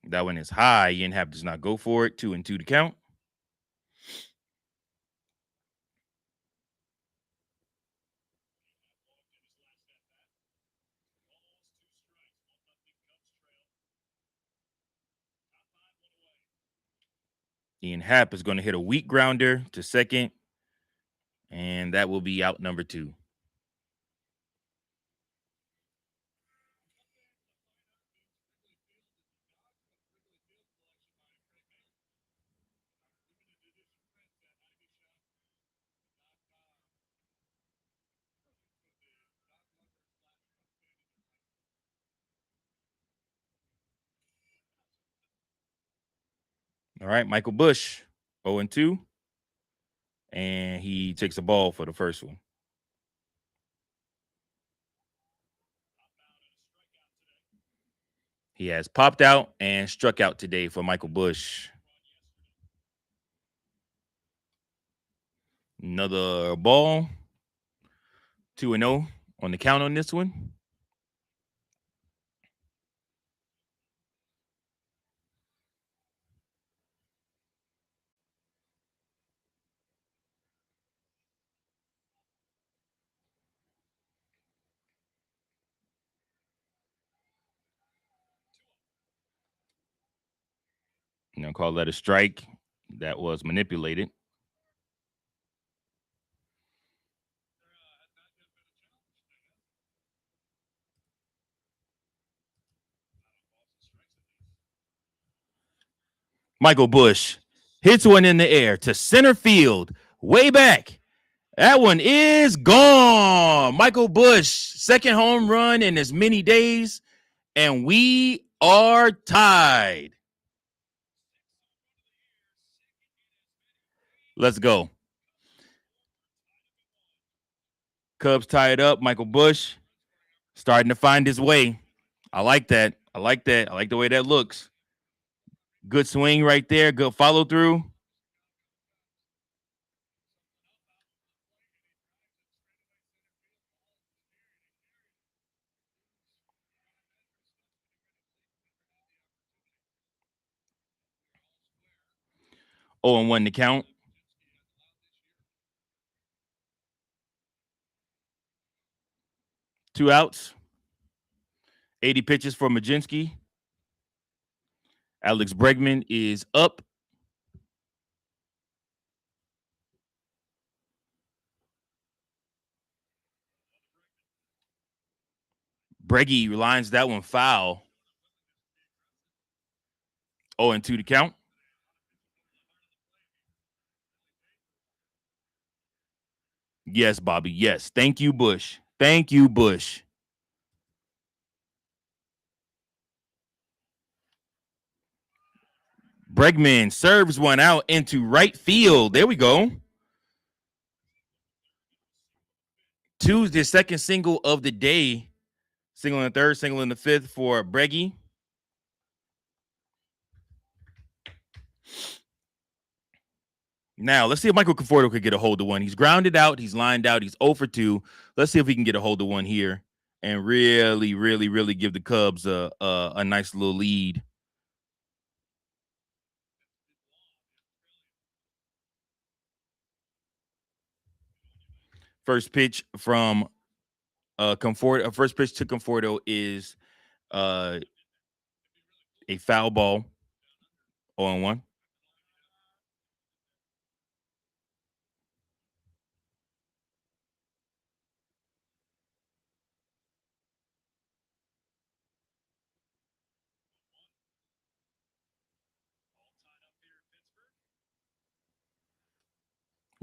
S1: That one is high. Ian Happ does not go for it. 2-2 to count. Ian Happ is going to hit a weak grounder to second, and that will be out number 2. All right, Michael Busch, 0-2, and he takes a ball for the first one. He has popped out and struck out today for Michael Busch. Another ball. 2-0 on the count on this one. Call that a strike. That was manipulated. Michael Busch hits one in the air to center field, way back. That one is gone. Michael Busch, second home run in as many days, and we are tied. Let's go. Cubs tied up. Michael Busch starting to find his way. I like that. I like the way that looks. Good swing right there. Good follow through. Oh, and 1 to count. Two outs. 80 pitches for Mlodzinski. Alex Bregman is up. Breggy lines that one foul. 0-2 to count. Yes, Bobby. Yes. Thank you, Bush. Thank you, Bush. Bregman serves one out into right field. There we go. Tuesday, second single of the day. Single in the third, single in the fifth for Breggy. Now, let's see if Michael Conforto could get a hold of one. He's grounded out. He's lined out. He's 0-2. Let's see if he can get a hold of one here and really, really, really give the Cubs a nice little lead. First pitch from Conforto. First pitch to Conforto is a foul ball. 0-1.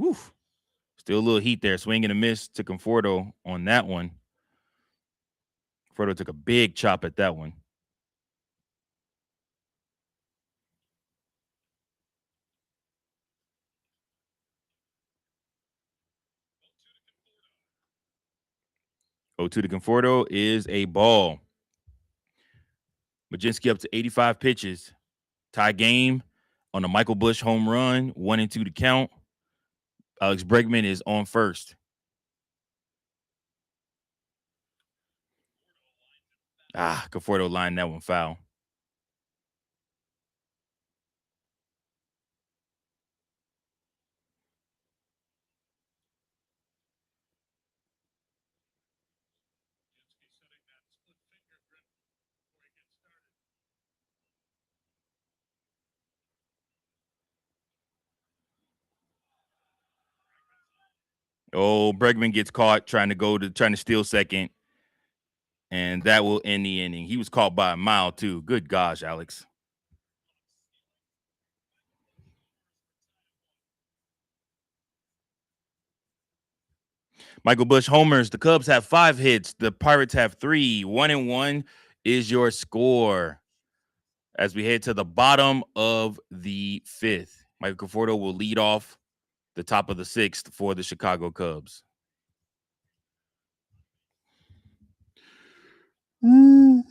S1: Whew. Still a little heat there. Swing and a miss to Conforto on that one. Conforto took a big chop at that one. Oh, to the Conforto is a ball. Mlodzinski up to 85 pitches. Tie game on a Michael Busch home run. 1-2 to count. Alex Bregman is on first. Conforto lined that one foul. Oh, Bregman gets caught trying to steal second, and that will end the inning. He was caught by a mile too. Good gosh, Alex. Michael Busch homers. The Cubs have 5 hits. The Pirates have 3. 1-1 is your score. As we head to the bottom of the 5th, Michael Conforto will lead off the top of the 6th for the Chicago Cubs. Ooh.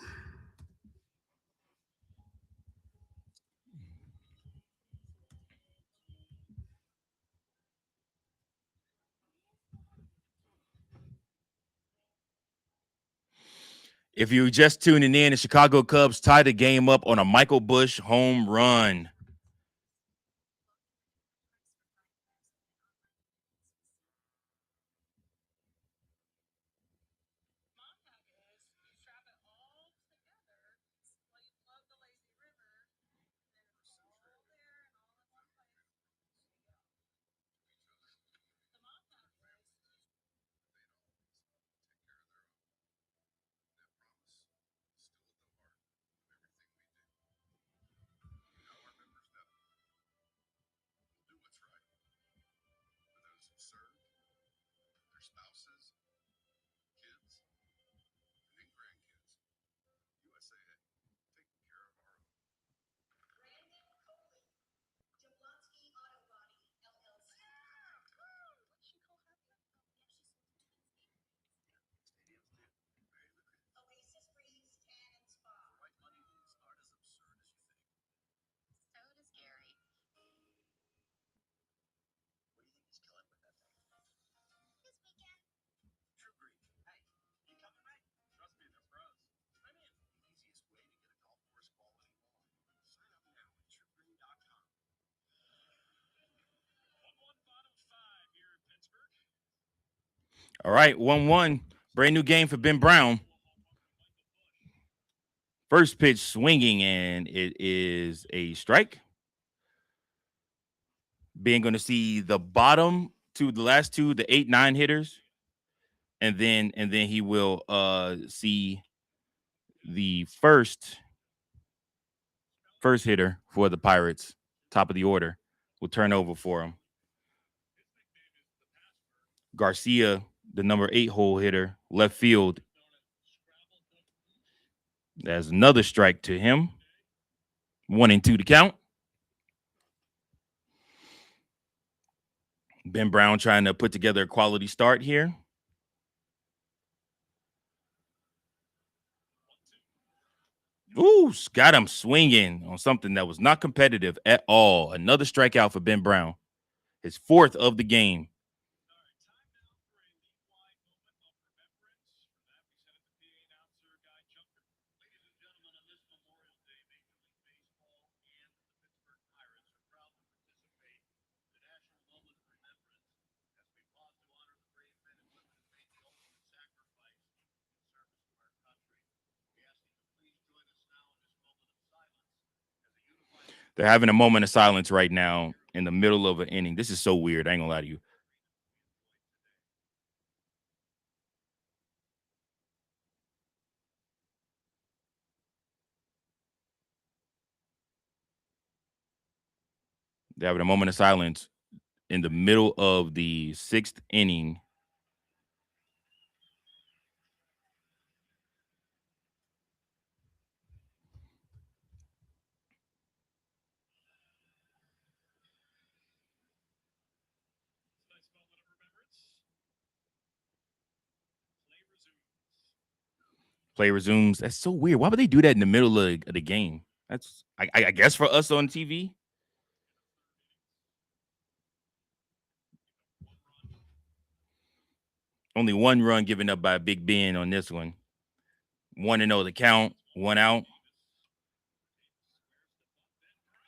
S1: If you're just tuning in, the Chicago Cubs tied the game up on a Michael Busch home run. All right, 1-1. Brand new game for Ben Brown. First pitch swinging, and it is a strike. Ben going to see the bottom to the last two, the 8-9 hitters, and then he will see the first hitter for the Pirates, top of the order, will turn over for him. Garcia, the number 8 hole hitter, left field. There's another strike to him. 1-2 to count. Ben Brown trying to put together a quality start here. Ooh, got him swinging on something that was not competitive at all. Another strikeout for Ben Brown. His 4th of the game. They're having a moment of silence right now in the middle of an inning. This is so weird. I ain't gonna lie to you. They're having a moment of silence in the middle of the 6th inning. Play resumes. That's so weird. Why would they do that in the middle of the game? That's I guess for us on TV. Only one run given up by Big Ben on this one. 1-0 the count. 1 out.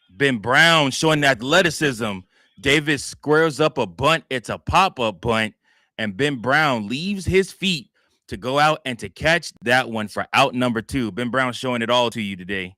S1: Ben Brown showing athleticism. Davis squares up a bunt. It's a pop-up bunt. And Ben Brown leaves his feet to go out and to catch that one for out number 2. Ben Brown showing it all to you today.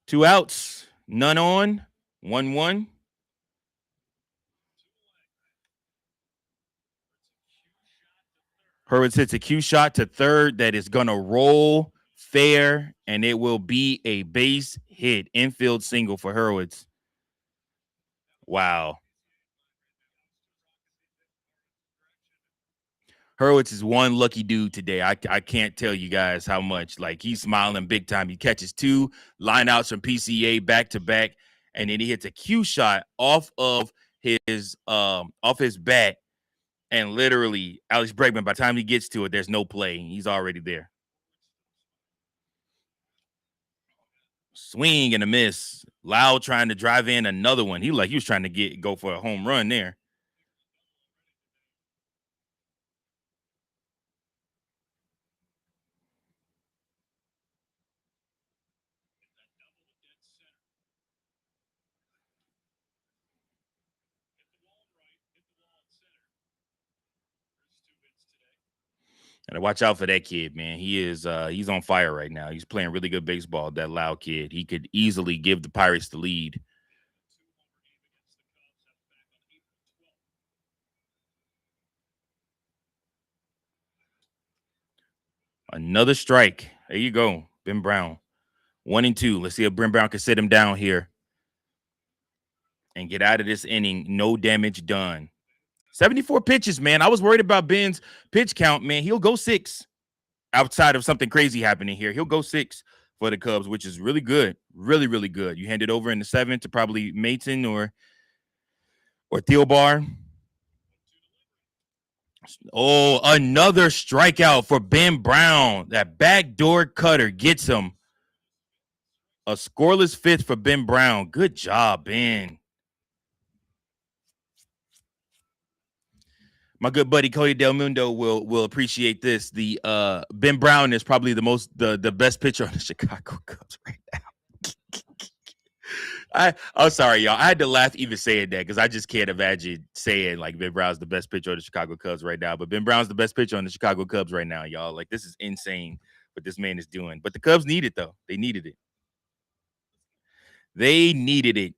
S1: Two outs, none on, 1-1. Hurwitz hits a cue shot to third that is going to roll fair, and it will be a base hit. Infield single for Hurwitz. Wow. Hurwitz is one lucky dude today. I can't tell you guys how much. Like, he's smiling big time. He catches 2 lineouts from PCA back to back, and then he hits a cue shot off of his bat. And literally, Alex Bregman, by the time he gets to it, there's no play. He's already there. Swing and a miss. Loud trying to drive in another one. He was trying to go for a home run there. And watch out for that kid, man. He's on fire right now. He's playing really good baseball, that Loud kid. He could easily give the Pirates the lead. Another strike. There you go, Ben Brown. 1-2. Let's see if Ben Brown can sit him down here and get out of this inning. No damage done. 74 pitches, man. I was worried about Ben's pitch count, man. He'll go 6. Outside of something crazy happening here, he'll go 6 for the Cubs, which is really good. Really, really good. You hand it over in the 7th to probably Maton or Thielbar. Oh, another strikeout for Ben Brown. That backdoor cutter gets him. A scoreless 5th for Ben Brown. Good job, Ben. My good buddy Cody Del Mundo will appreciate this. The Ben Brown is probably the best pitcher on the Chicago Cubs right now. I'm sorry, y'all. I had to laugh even saying that because I just can't imagine saying like Ben Brown's the best pitcher on the Chicago Cubs right now. But Ben Brown's the best pitcher on the Chicago Cubs right now, y'all. Like, this is insane what this man is doing. But the Cubs need it, though. They needed it. They needed it.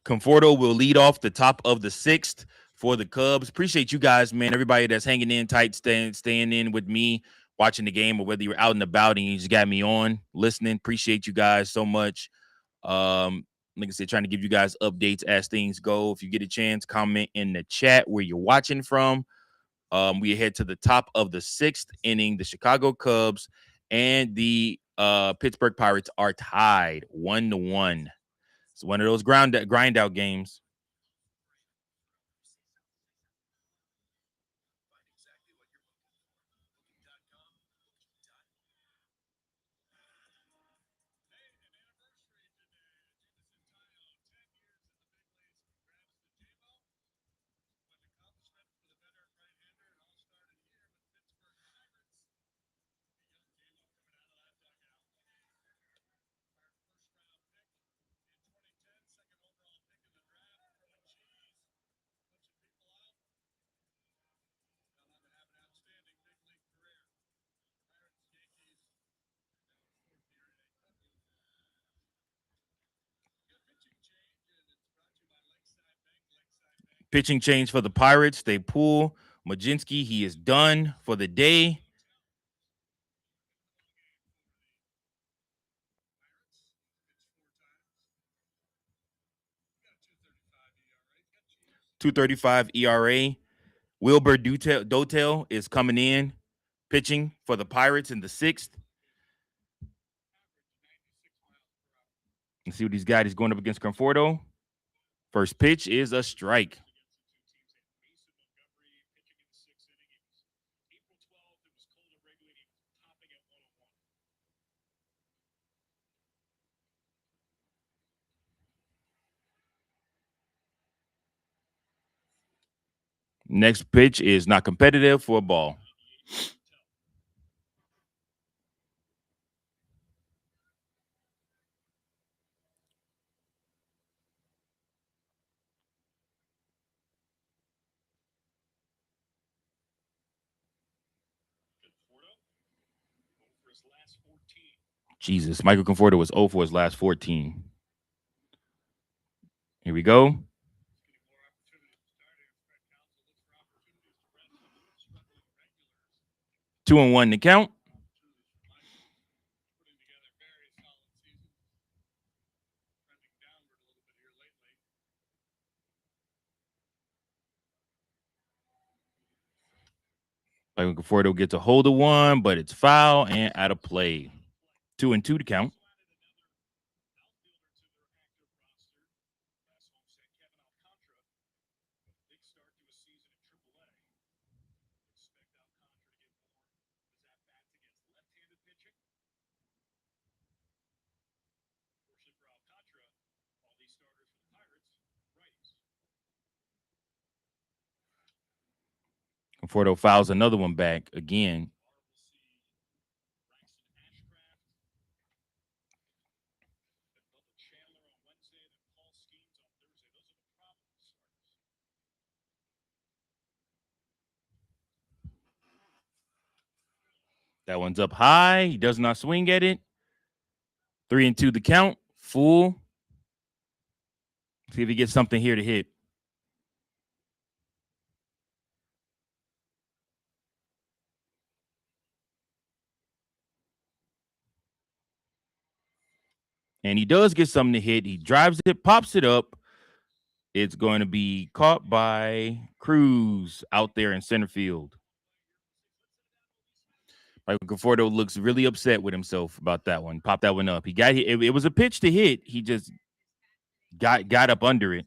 S1: Conforto will lead off the top of the 6th for the Cubs. Appreciate you guys, man. Everybody that's hanging in tight, staying in with me, watching the game, or whether you're out and about and you just got me on listening. Appreciate you guys so much. Like I said, trying to give you guys updates as things go. If you get a chance, comment in the chat where you're watching from. We head to the top of the 6th inning. The Chicago Cubs and the Pittsburgh Pirates are tied 1-1. It's one of those grind out games. Pitching change for the Pirates. They pull Mlodzinski. He is done for the day. .235 ERA. Wilbur Dotel is coming in, pitching for the Pirates in the 6th. Let's see what he's got. He's going up against Conforto. First pitch is a strike. Next pitch is not competitive for a ball. Jesus, Michael Conforto was 0 for his last 14. Here we go. 2-1 to count. Michael Conforto gets a hold of one, but it's foul and out of play. 2-2 to count. Conforto fouls another one back again. That one's up high. He does not swing at it. 3-2 the count. Full. See if he gets something here to hit. And he does get something to hit. He drives it, pops it up. It's going to be caught by Cruz out there in center field. Michael Conforto looks really upset with himself about that one. Popped that one up. He got it was a pitch to hit. He just got up under it.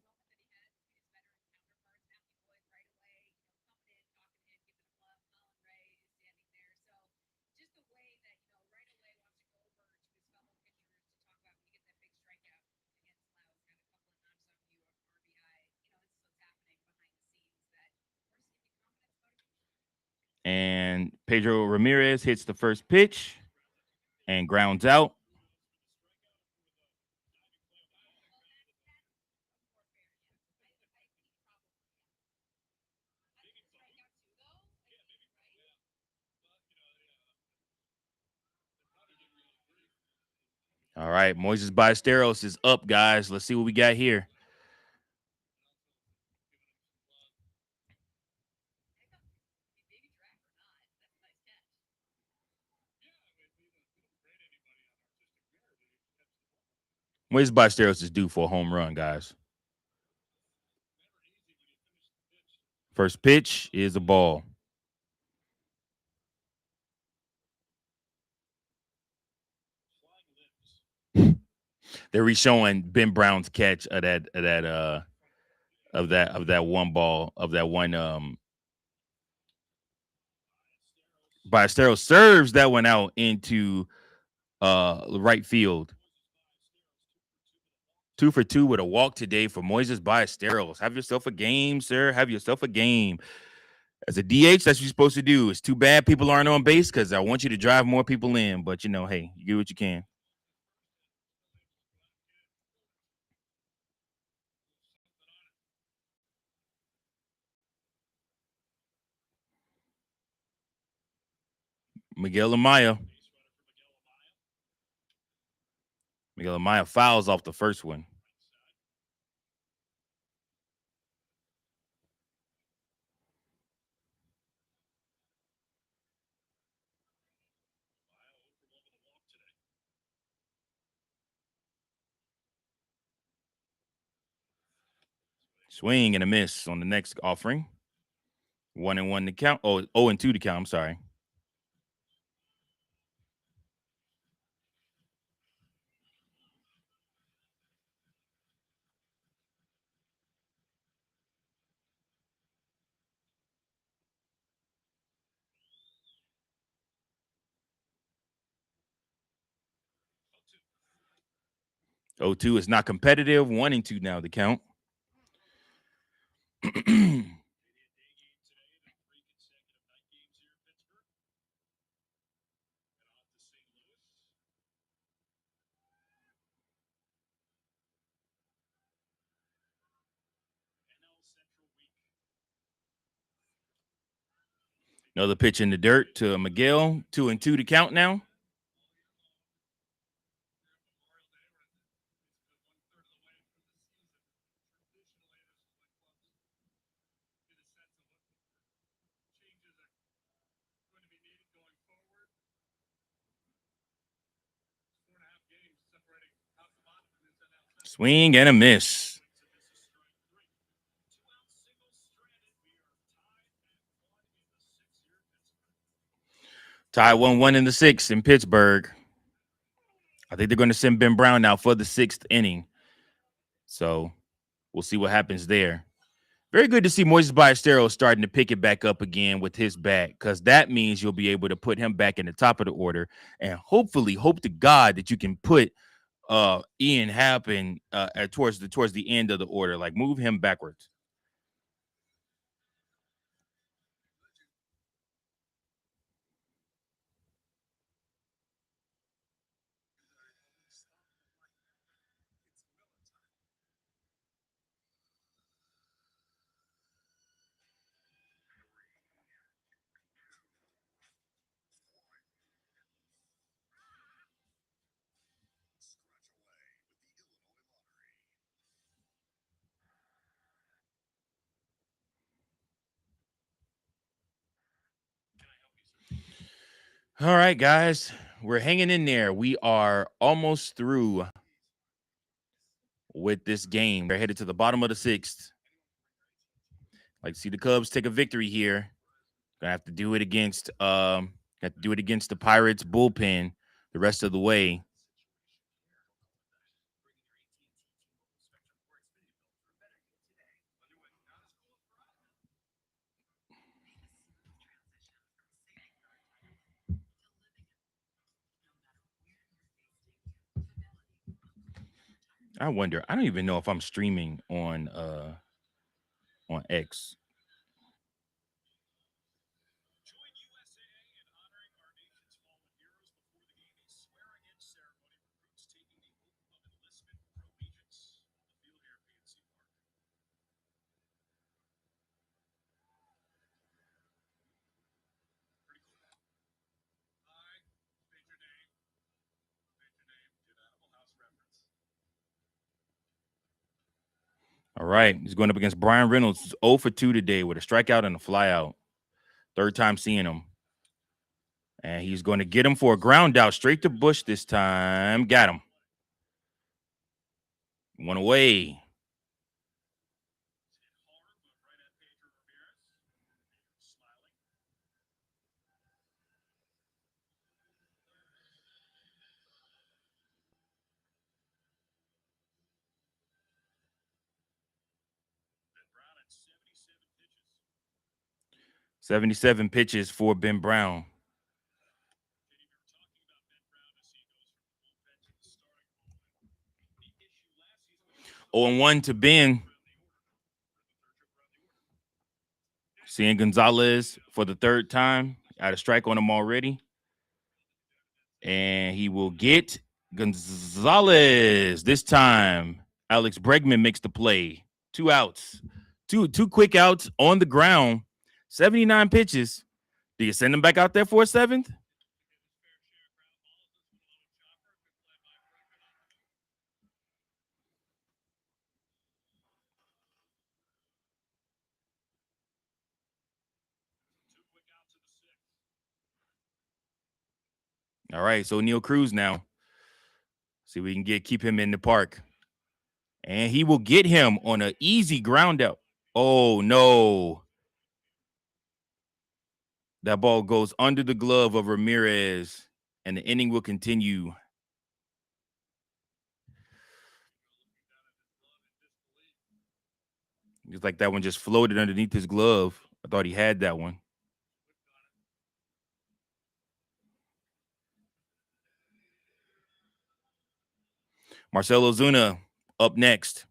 S1: And Pedro Ramirez hits the first pitch and grounds out. All right, Moises Ballesteros is up, guys. Let's see what we got here. Moises Ballesteros is due for a home run, guys. First pitch is a ball. They're re-showing Ben Brown's catch of that one ball of that one. Ballesteros serves that one out into right field. 2 for 2 with a walk today for Moises Ballesteros. Have yourself a game, sir. Have yourself a game. As a DH, that's what you're supposed to do. It's too bad people aren't on base because I want you to drive more people in. But, hey, you do what you can. Miguel Amaya. Miguel Amaya fouls off the first one. Swing and a miss on the next offering. 1-1 to count. Oh, 0-2 to count. I'm sorry. Oh, 2 is not competitive. 1-2 now the count. Another pitch in the dirt to Miguel. 2-2 to count now. Swing and a miss. Tie 1-1 in the sixth in Pittsburgh. I think they're going to send Ben Brown now for the sixth inning. So we'll see what happens there. Very good to see Moises Ballesteros starting to pick it back up again with his bat, because that means you'll be able to put him back in the top of the order, and hopefully hope to God that you can put Ian Happen towards the end of the order, like move him backwards. All right, guys, we're hanging in there. We are almost through with this game. We're headed to the bottom of the sixth. Like to see the Cubs take a victory here. Gonna have to do it against the Pirates bullpen the rest of the way. I wonder. I don't even know if I'm streaming on X. All right. He's going up against Brian Reynolds, 0 for 2 today with a strikeout and a flyout. Third time seeing him. And he's going to get him for a ground out straight to Bush this time. Got him. One away. $77 pitches for Ben Brown. 0-1 to Ben. Seeing Gonzalez for the third time. Got a strike on him already. And he will get Gonzalez this time. Alex Bregman makes the play. 2 outs. Two quick outs on the ground. 79 pitches. Do you send him back out there for a seventh? All right, so Neil Cruz now. See if we can keep him in the park. And he will get him on an easy ground out. Oh, no. That ball goes under the glove of Ramirez, and the inning will continue. It's like that one just floated underneath his glove. I thought he had that one. Marcell Ozuna up next.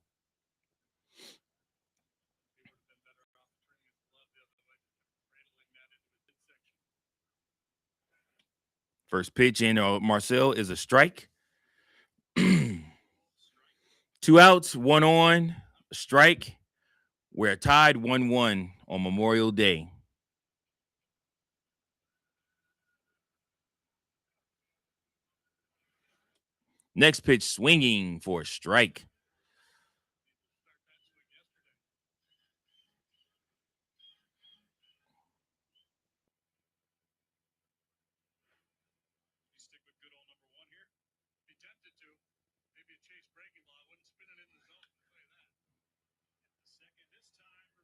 S1: First pitch in Marcell is a strike. 2 outs, 1 on, a strike. We're tied 1-1 on Memorial Day. Next pitch, swinging for a strike.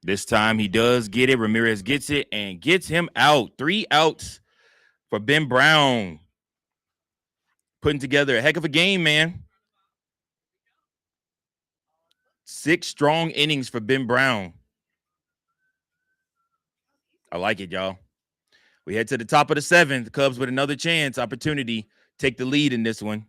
S1: This time he does get it. Ramirez gets it and gets him out. 3 outs for Ben Brown. Putting together a heck of a game, man. 6 strong innings for Ben Brown. I like it, y'all. We head to the top of the 7th. The Cubs with another chance, opportunity, take the lead in this one.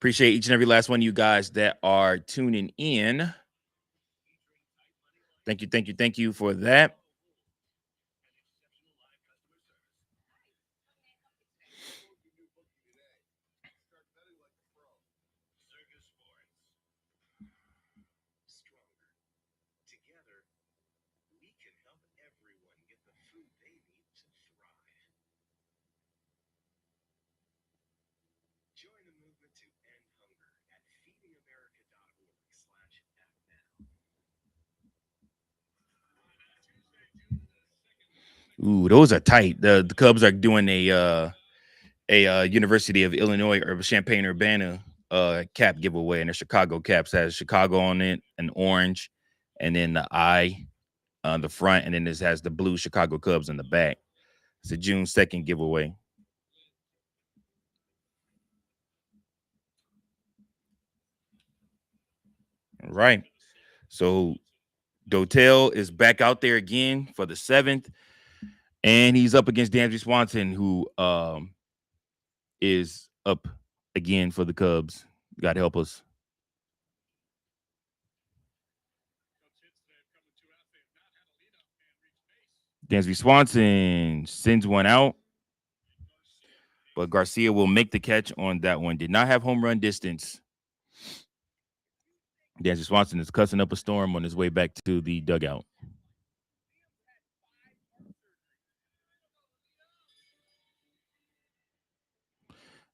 S1: Appreciate each and every last one of you guys that are tuning in. Thank you for that. Ooh, those are tight. The Cubs are doing a University of Illinois or Champaign-Urbana cap giveaway, and the Chicago caps has Chicago on it, an orange, and then the I on the front, and then this has the blue Chicago Cubs in the back. It's a June 2nd giveaway. All right. So Dotel is back out there again for the 7th, and he's up against Dansby Swanson, who is up again for the Cubs. God help us. Dansby Swanson sends one out, but Garcia will make the catch on that one. Did not have home run distance. Dansby Swanson is cussing up a storm on his way back to the dugout.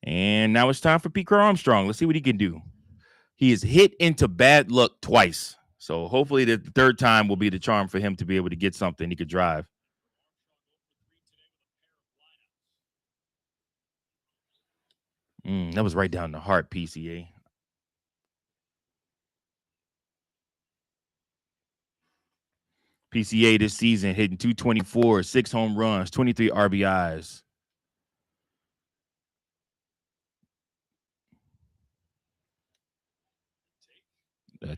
S1: And now it's time for Pete Crow Armstrong. Let's see what he can do. He is hit into bad luck twice. So hopefully the 3rd time will be the charm for him to be able to get something he could drive. That was right down the heart, PCA. PCA this season hitting 224, 6 home runs, 23 RBIs.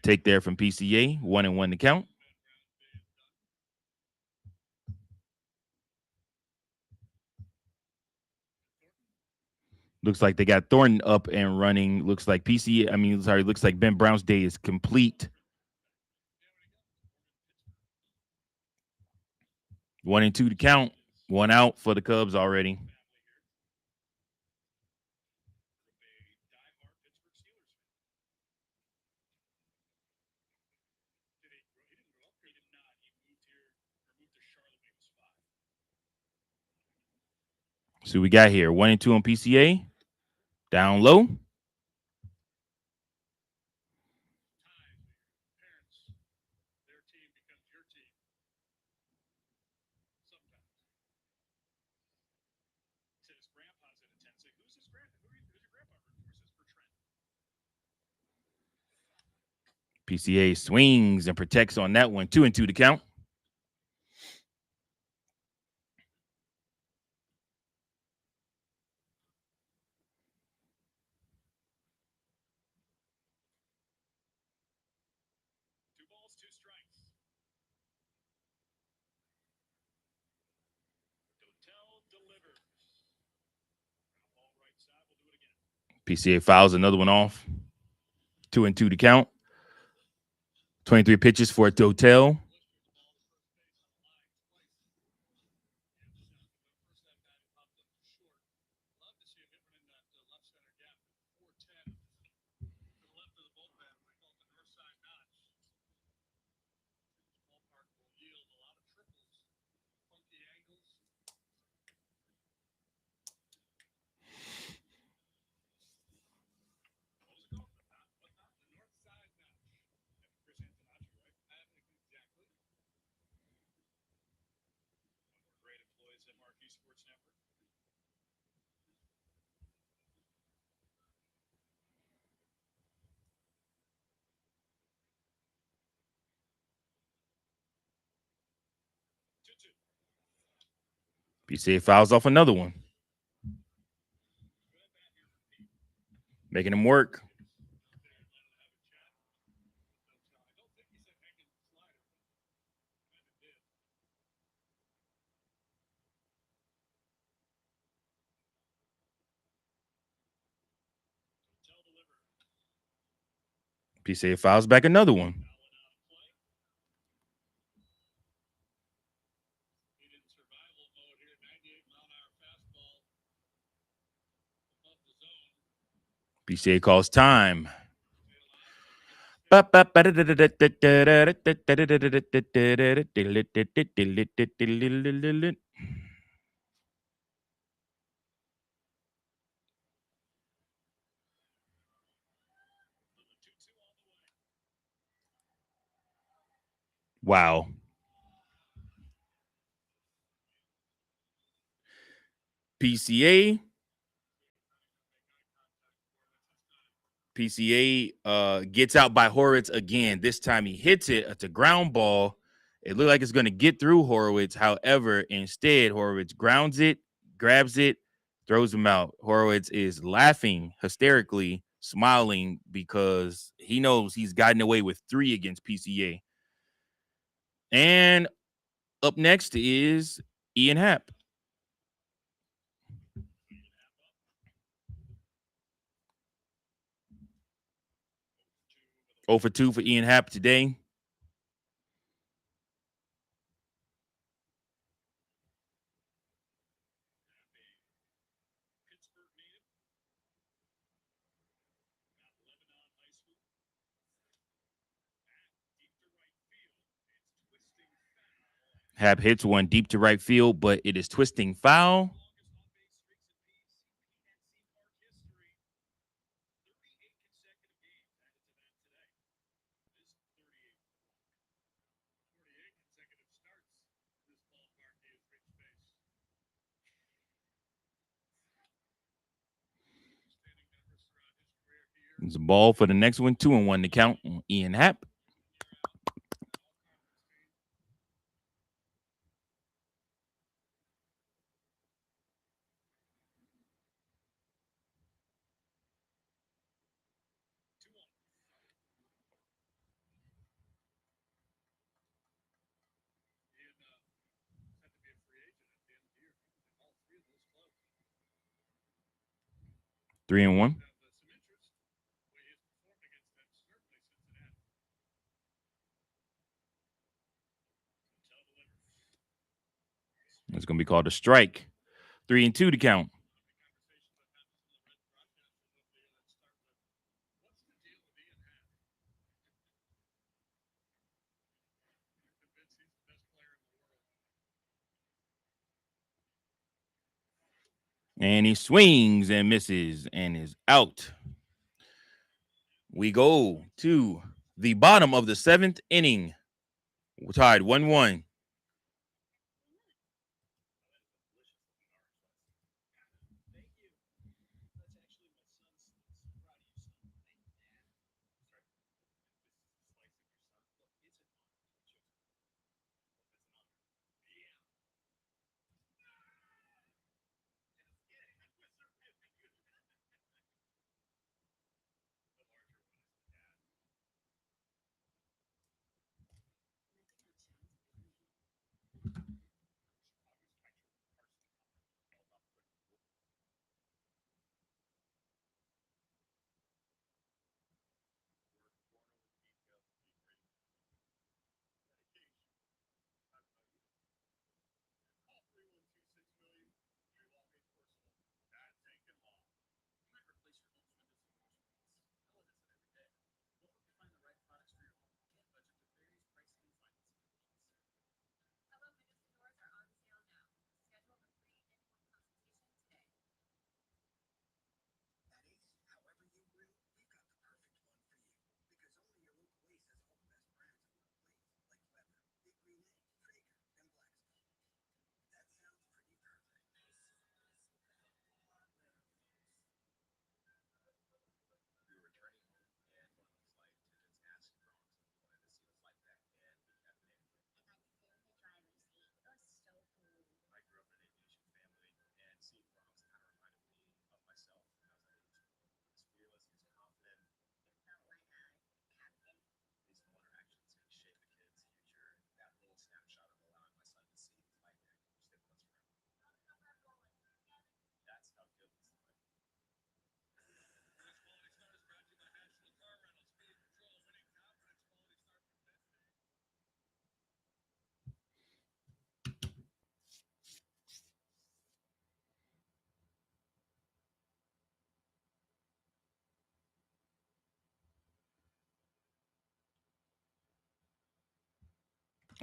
S1: Take there from PCA. 1-1 to count. Looks like they got Thornton up and running. Looks like looks like Ben Brown's day is complete. 1-2 to count. 1 out for the Cubs already. So we got here 1-2 on PCA. Down low. PCA swings and protects on that one. 2-2 to count. PCA fouls another one off. 2-2 to count. 23 pitches for Dotel. PCA fouls off another one. Making him work. PCA fouls back another one. PCA calls time. Wow. PCA gets out by Horwitz again. This time he hits it. It's a ground ball. It looked like it's going to get through Horwitz. However, instead, Horwitz grounds it, grabs it, throws him out. Horwitz is laughing hysterically, smiling because he knows he's gotten away with 3 against PCA. And up next is Ian Happ. Oh for 2 for Ian Happ today. Happ hits one deep to right field, but it is twisting foul. It's a ball for the next one. 2-1 to count on Ian Happ. 3-1. It's going to be called a strike. 3-2 to count. And he swings and misses and is out. We go to the bottom of the 7th inning. We're tied 1-1.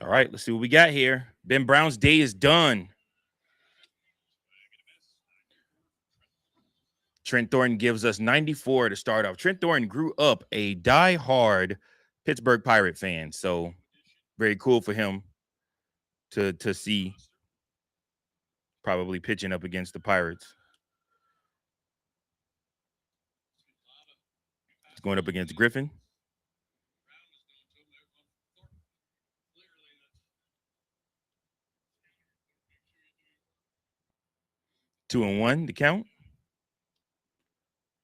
S1: All right, let's see what we got here. Ben Brown's day is done. Trent Thornton gives us 94 to start off. Trent Thornton grew up a die-hard Pittsburgh Pirate fan, so very cool for him to see probably pitching up against the Pirates. He's going up against Griffin. Two and one to count.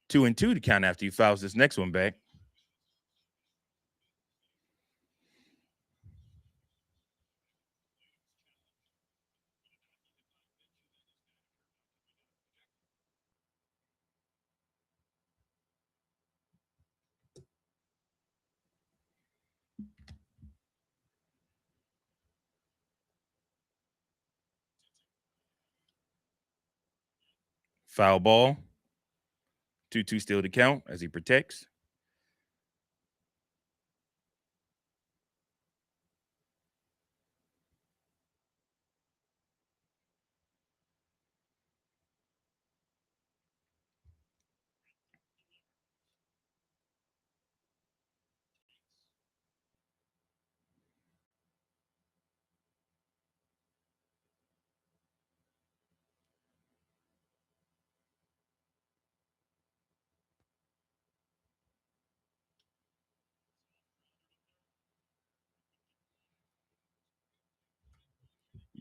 S1: 2-2 to count after he fouls this next one back. Foul ball. 2-2 still to count as he protects.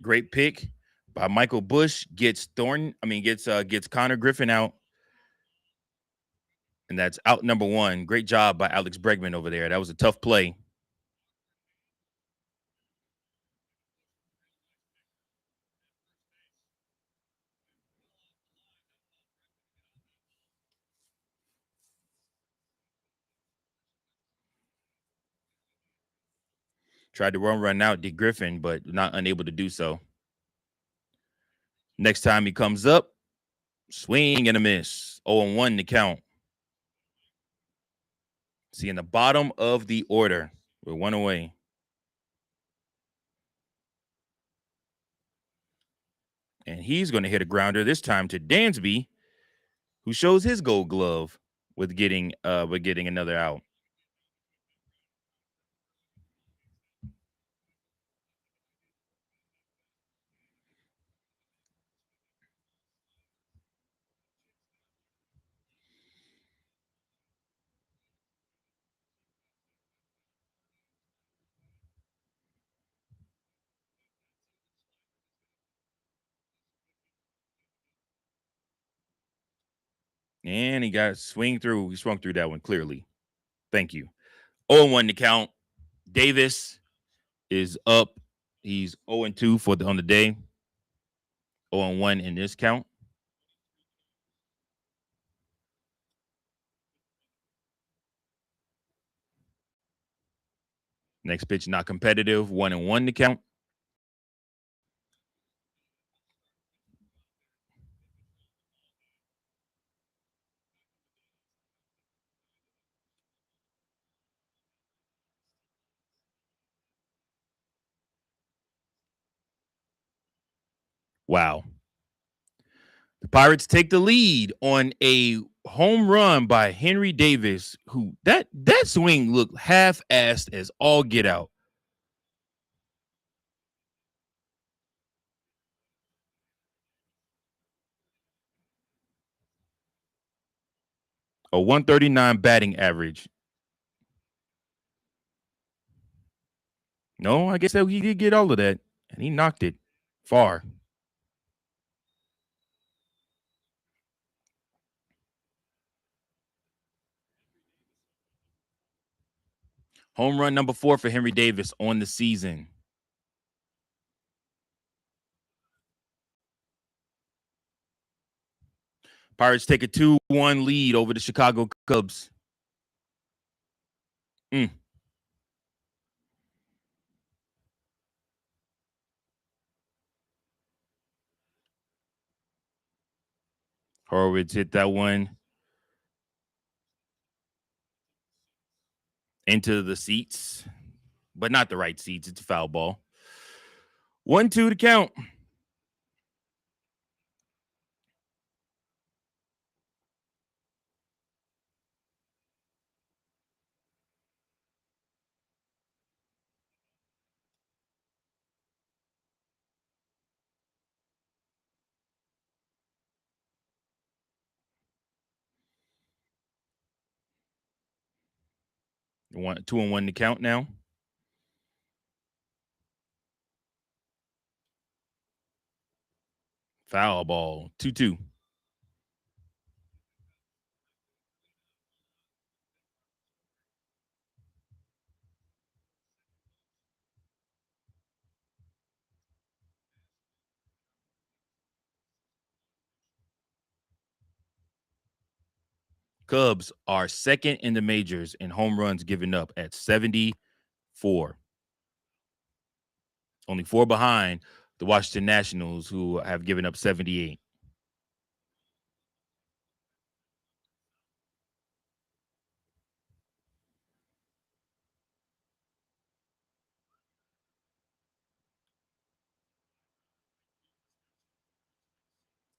S1: Great pick by Michael Bush. Gets Connor Griffin out. And that's out number one. Great job by Alex Bregman over there. That was a tough play. Tried to run out Dick Griffin, but not unable to do so. Next time he comes up, swing and a miss. 0-1 to count. See, in the bottom of the order, we're one away. And he's going to hit a grounder this time to Dansby, who shows his gold glove with getting another out. And he got swing through. He swung through that one clearly. Thank you. 0-1 to count. Davis is up. He's 0-2 on the day. 0-1 in this count. Next pitch not competitive. 1-1 to count. Wow. The Pirates take the lead on a home run by Henry Davis, who that swing looked half-assed as all get out. A 139 batting average. No, I guess that he did get all of that, and he knocked it far. Home run number 4 for Henry Davis on the season. Pirates take a 2-1 lead over the Chicago Cubs. Horowitz hit that one into the seats, but not the right seats. It's a foul ball. 1-2 to count. One, 2-1 to count now. Foul ball. 2-2. Cubs are second in the majors in home runs given up at 74. Only 4 behind the Washington Nationals, who have given up 78.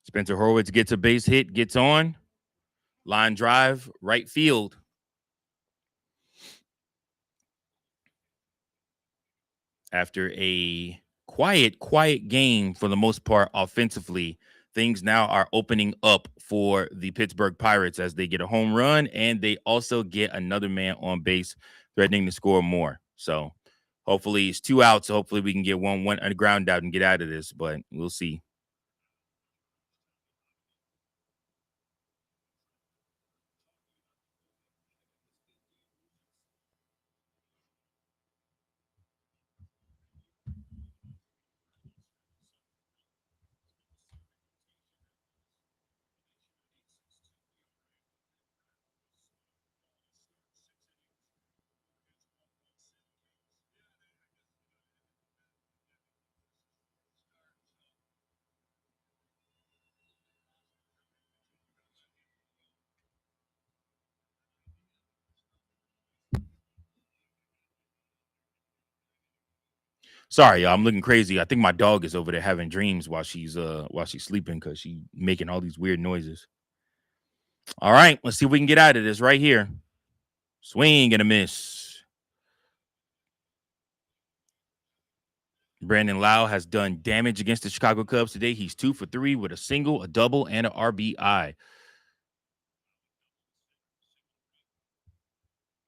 S1: Spencer Horwitz gets a base hit, gets on. Line drive, right field. After a quiet game for the most part offensively, things now are opening up for the Pittsburgh Pirates as they get a home run and they also get another man on base threatening to score more. So hopefully it's 2 outs. So hopefully we can get one a ground out and get out of this, but we'll see. Sorry, y'all. I'm looking crazy. I think my dog is over there having dreams while she's sleeping because she's making all these weird noises. All right, let's see if we can get out of this right here. Swing and a miss. Brandon Lau has done damage against the Chicago Cubs today. He's 2 for 3 with a single, a double, and an RBI.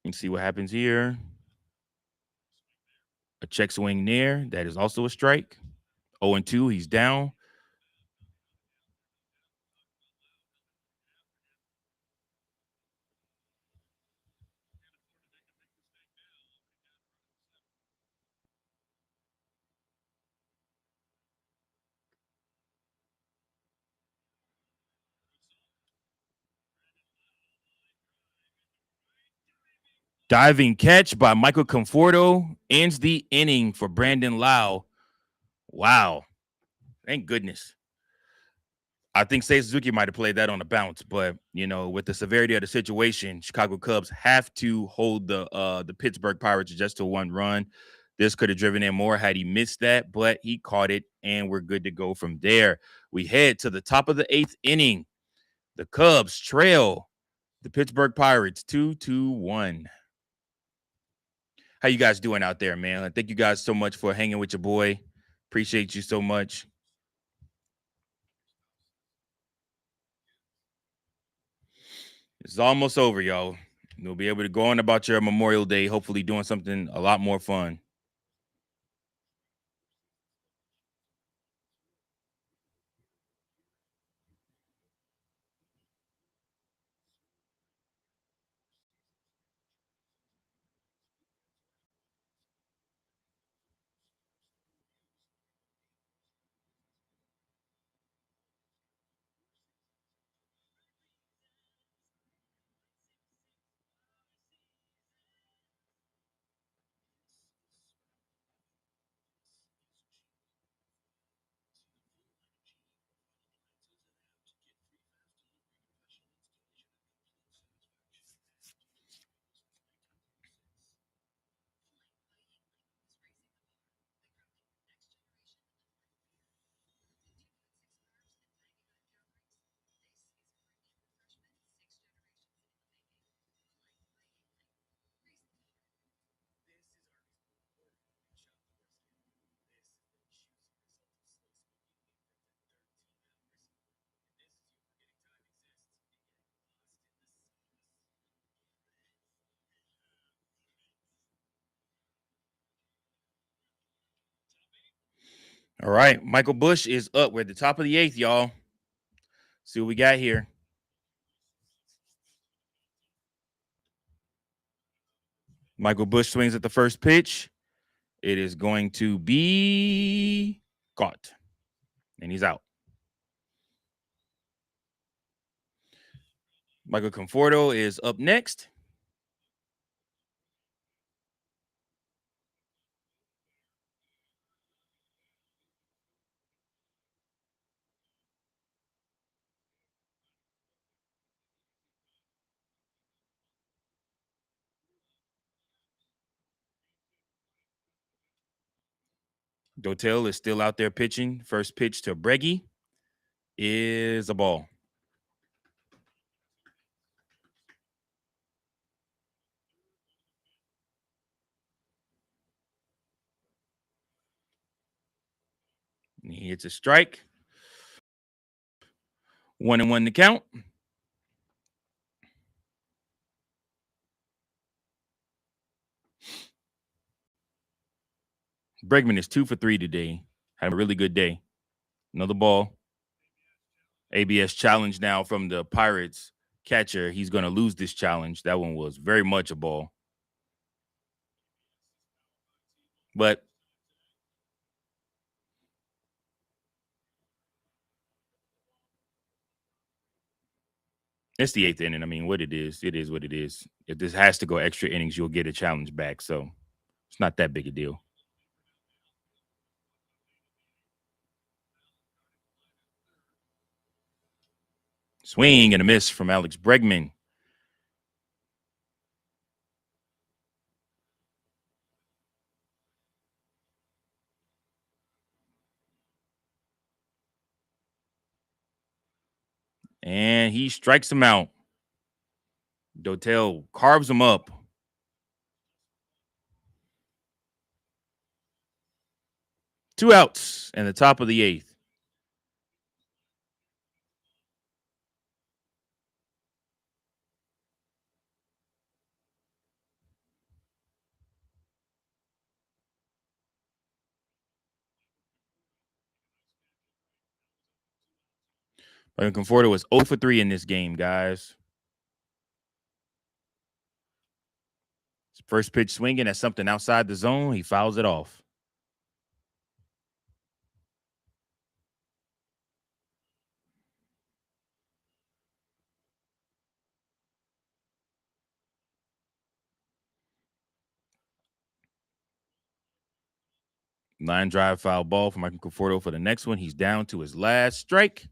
S1: Let's see what happens here. A check swing near. That is also a strike. 0-2. He's down. Diving catch by Michael Conforto ends the inning for Brandon Lau. Wow. Thank goodness. I think Seiya Suzuki might have played that on a bounce, but with the severity of the situation, Chicago Cubs have to hold the Pittsburgh Pirates just to 1 run. This could have driven in more had he missed that, but he caught it, and we're good to go from there. We head to the top of the 8th inning. The Cubs trail the Pittsburgh Pirates 2-1. How you guys doing out there, man? Thank you guys so much for hanging with your boy. Appreciate you so much. It's almost over, y'all. You'll be able to go on about your Memorial Day, hopefully doing something a lot more fun. All right, Michael Bush is up. We're at the top of the 8th, y'all. See what we got here. Michael Bush swings at the first pitch. It is going to be caught, and he's out. Michael Conforto is up next. Dotel is still out there pitching. First pitch to Breggy is a ball. He hits a strike. 1-1 to count. Bregman is 2 for 3 today. Had a really good day. Another ball. ABS challenge now from the Pirates catcher. He's going to lose this challenge. That one was very much a ball. But it's the 8th inning. I mean, what it is what it is. If this has to go extra innings, you'll get a challenge back. So it's not that big a deal. Swing and a miss from Alex Bregman. And he strikes him out. Dotel carves him up. Two outs in the top of the eighth. But Conforto was 0 for 3 in this game, guys. His first pitch swinging at something outside the zone. He fouls it off. Line drive foul ball for Michael Conforto for the next one. He's down to his last strike.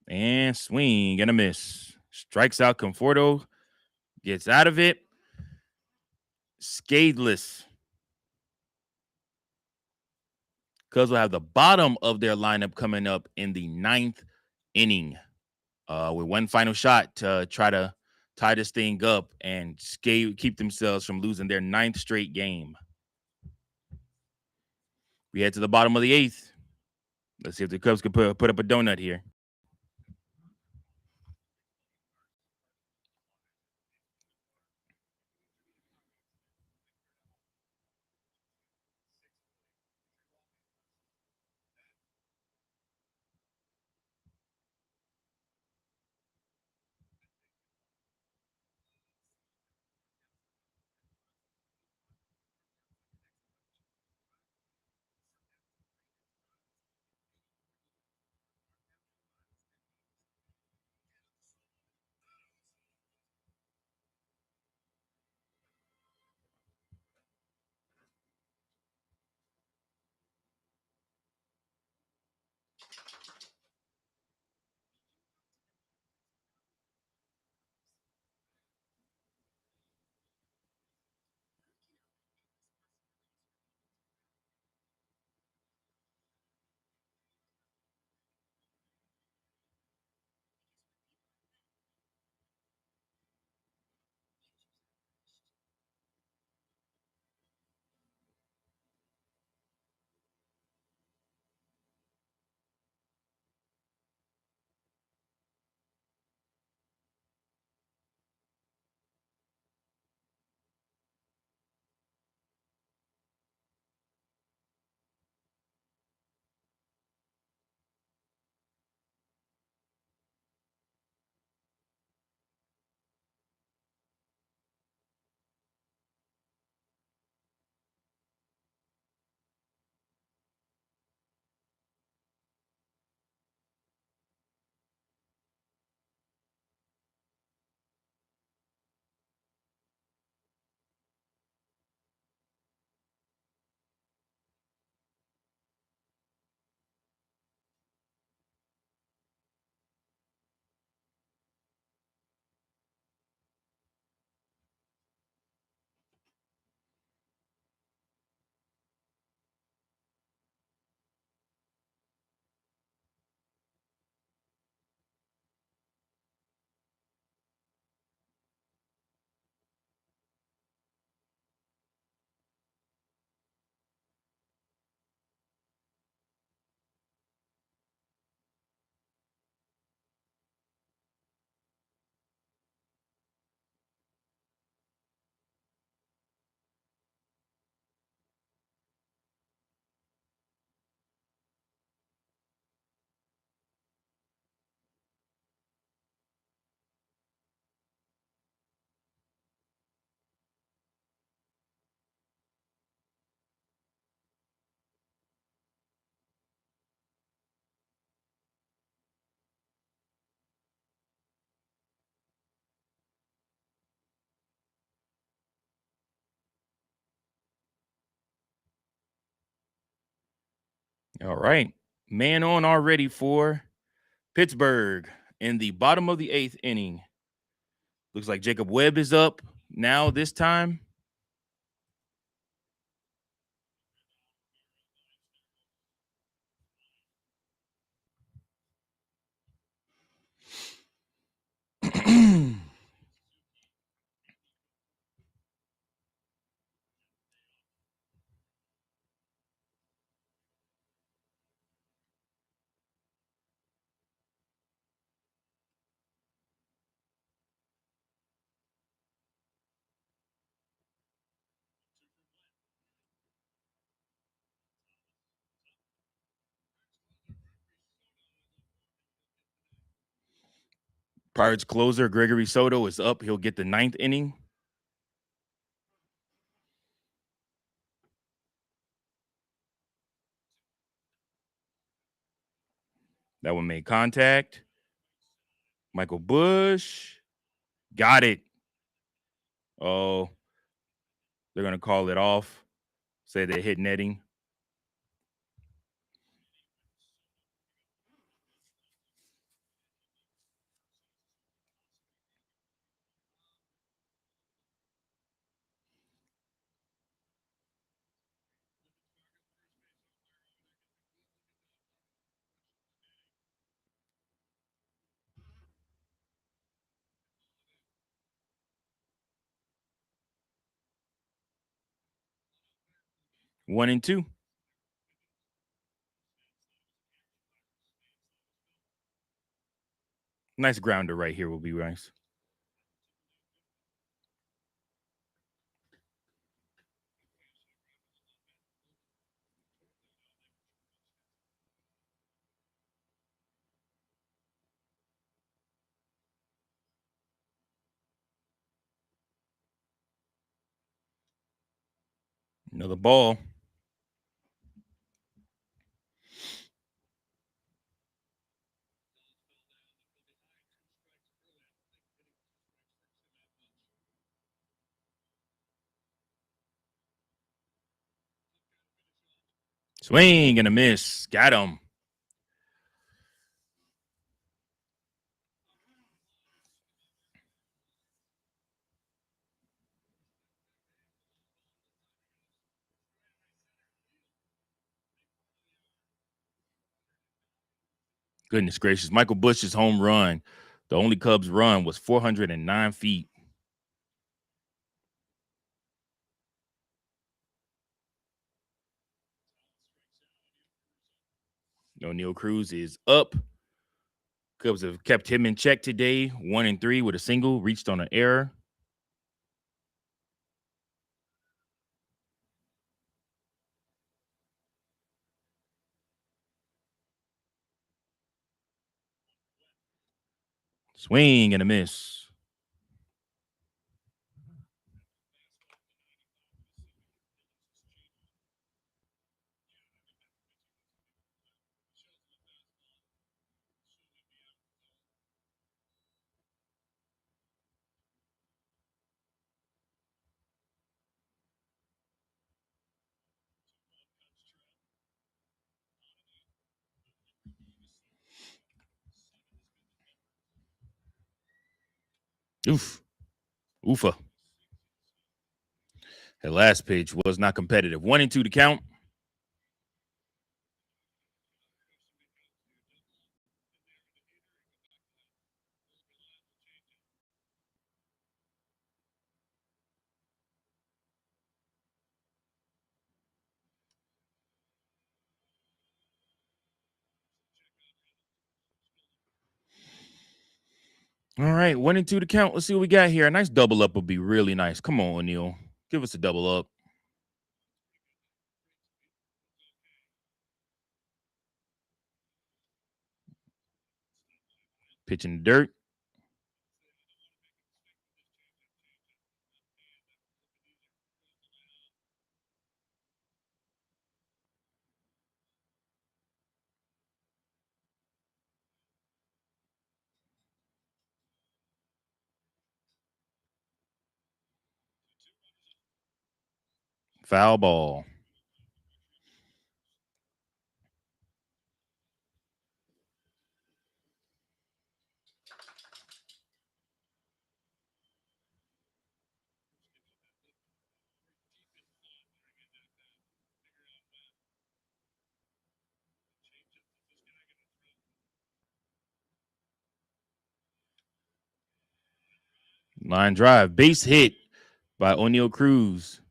S1: And swing and a miss. Strikes out Conforto. Gets out of it. Scatheless. Cubs will have the bottom of their lineup coming up in the ninth inning. With one final shot to try to tie this thing up and keep themselves from losing their ninth straight game. We head to the bottom of the eighth. Let's see if the Cubs can put up a donut here. All right. Man on already for Pittsburgh. in the bottom of the 8th inning. Looks like Jacob Webb is up now this time. Pirates closer Gregory Soto is up. He'll get the 9th inning. That one made contact. Michael Bush got it. Oh, they're going to call it off. Say they hit netting. One and two. Nice grounder right here will be nice. Another ball. Swing and a miss. Got him. Goodness gracious. Michael Bush's home run. The only Cubs run was 409 feet. O'Neal Cruz is up. Cubs have kept him in check today. 1 and 3 with a single, reached on an error. Swing and a miss. Oof. Oofa. That last pitch was not competitive. 1 and 2 to count. All right, 1 and 2 to count. Let's see what we got here. A nice double up would be really nice. Come on, O'Neal. Give us a double up. Pitch in the dirt. Foul ball. Line drive, base hit by O'Neal Cruz.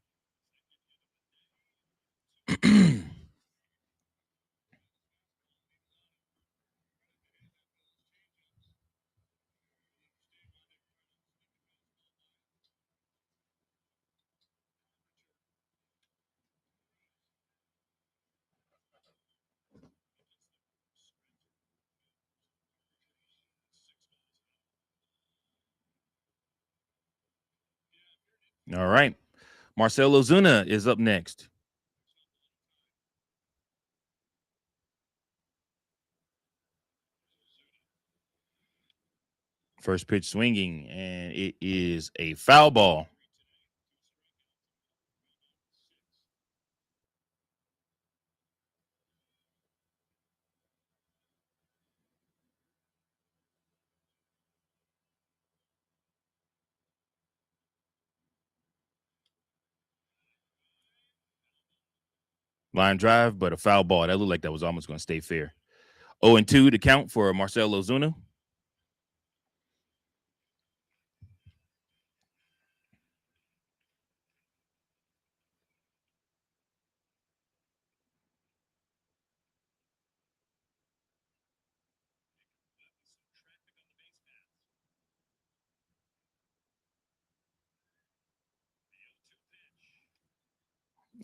S1: All right. Marcell Ozuna is up next. First pitch swinging, and it is a foul ball. Line drive, but a foul ball. That looked like that was almost going to stay fair. 0-2 to count for Marcell Ozuna.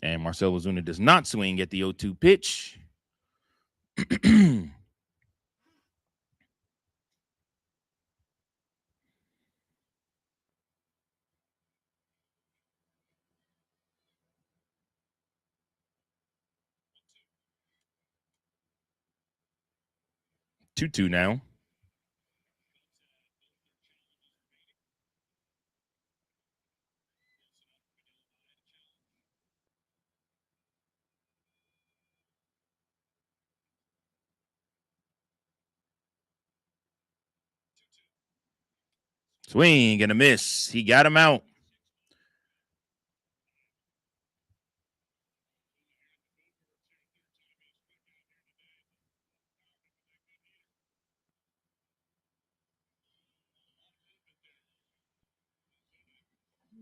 S1: And Marcell Ozuna does not swing at the 0-2 pitch. 2-2 now. Swing and a miss. He got him out.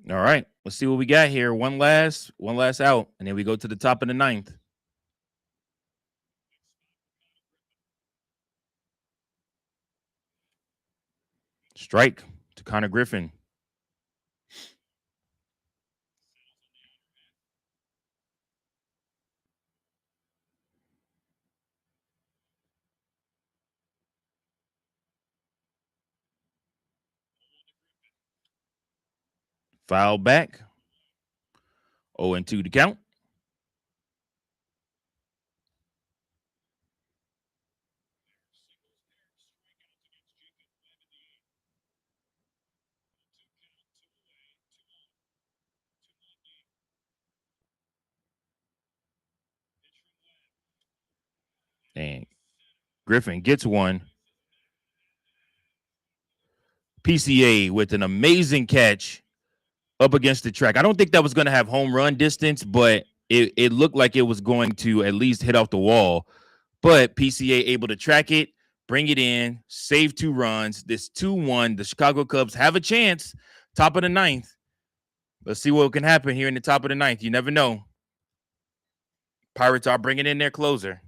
S1: All right, let's see what we got here. One last out, and then we go to the top of the ninth. Strike to Connor Griffin. Foul back. 0-2 to count. And Griffin gets one. PCA with an amazing catch up against the track. I don't think that was going to have home run distance, but it looked like it was going to at least hit off the wall. But PCA able to track it, bring it in, save 2 runs. This 2-1. The Chicago Cubs have a chance. Top of the ninth. Let's see what can happen here in the top of the ninth. You never know. Pirates are bringing in their closer.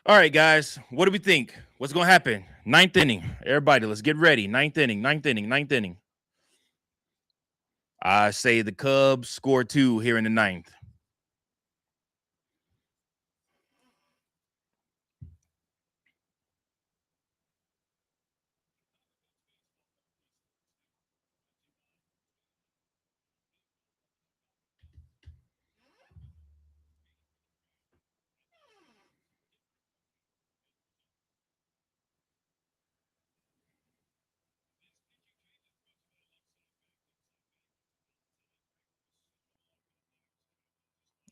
S1: All right, guys. What do we think? What's going to happen? Ninth inning. Everybody, let's get ready. Ninth inning, ninth inning, ninth inning. I say the Cubs score 2 here in the ninth.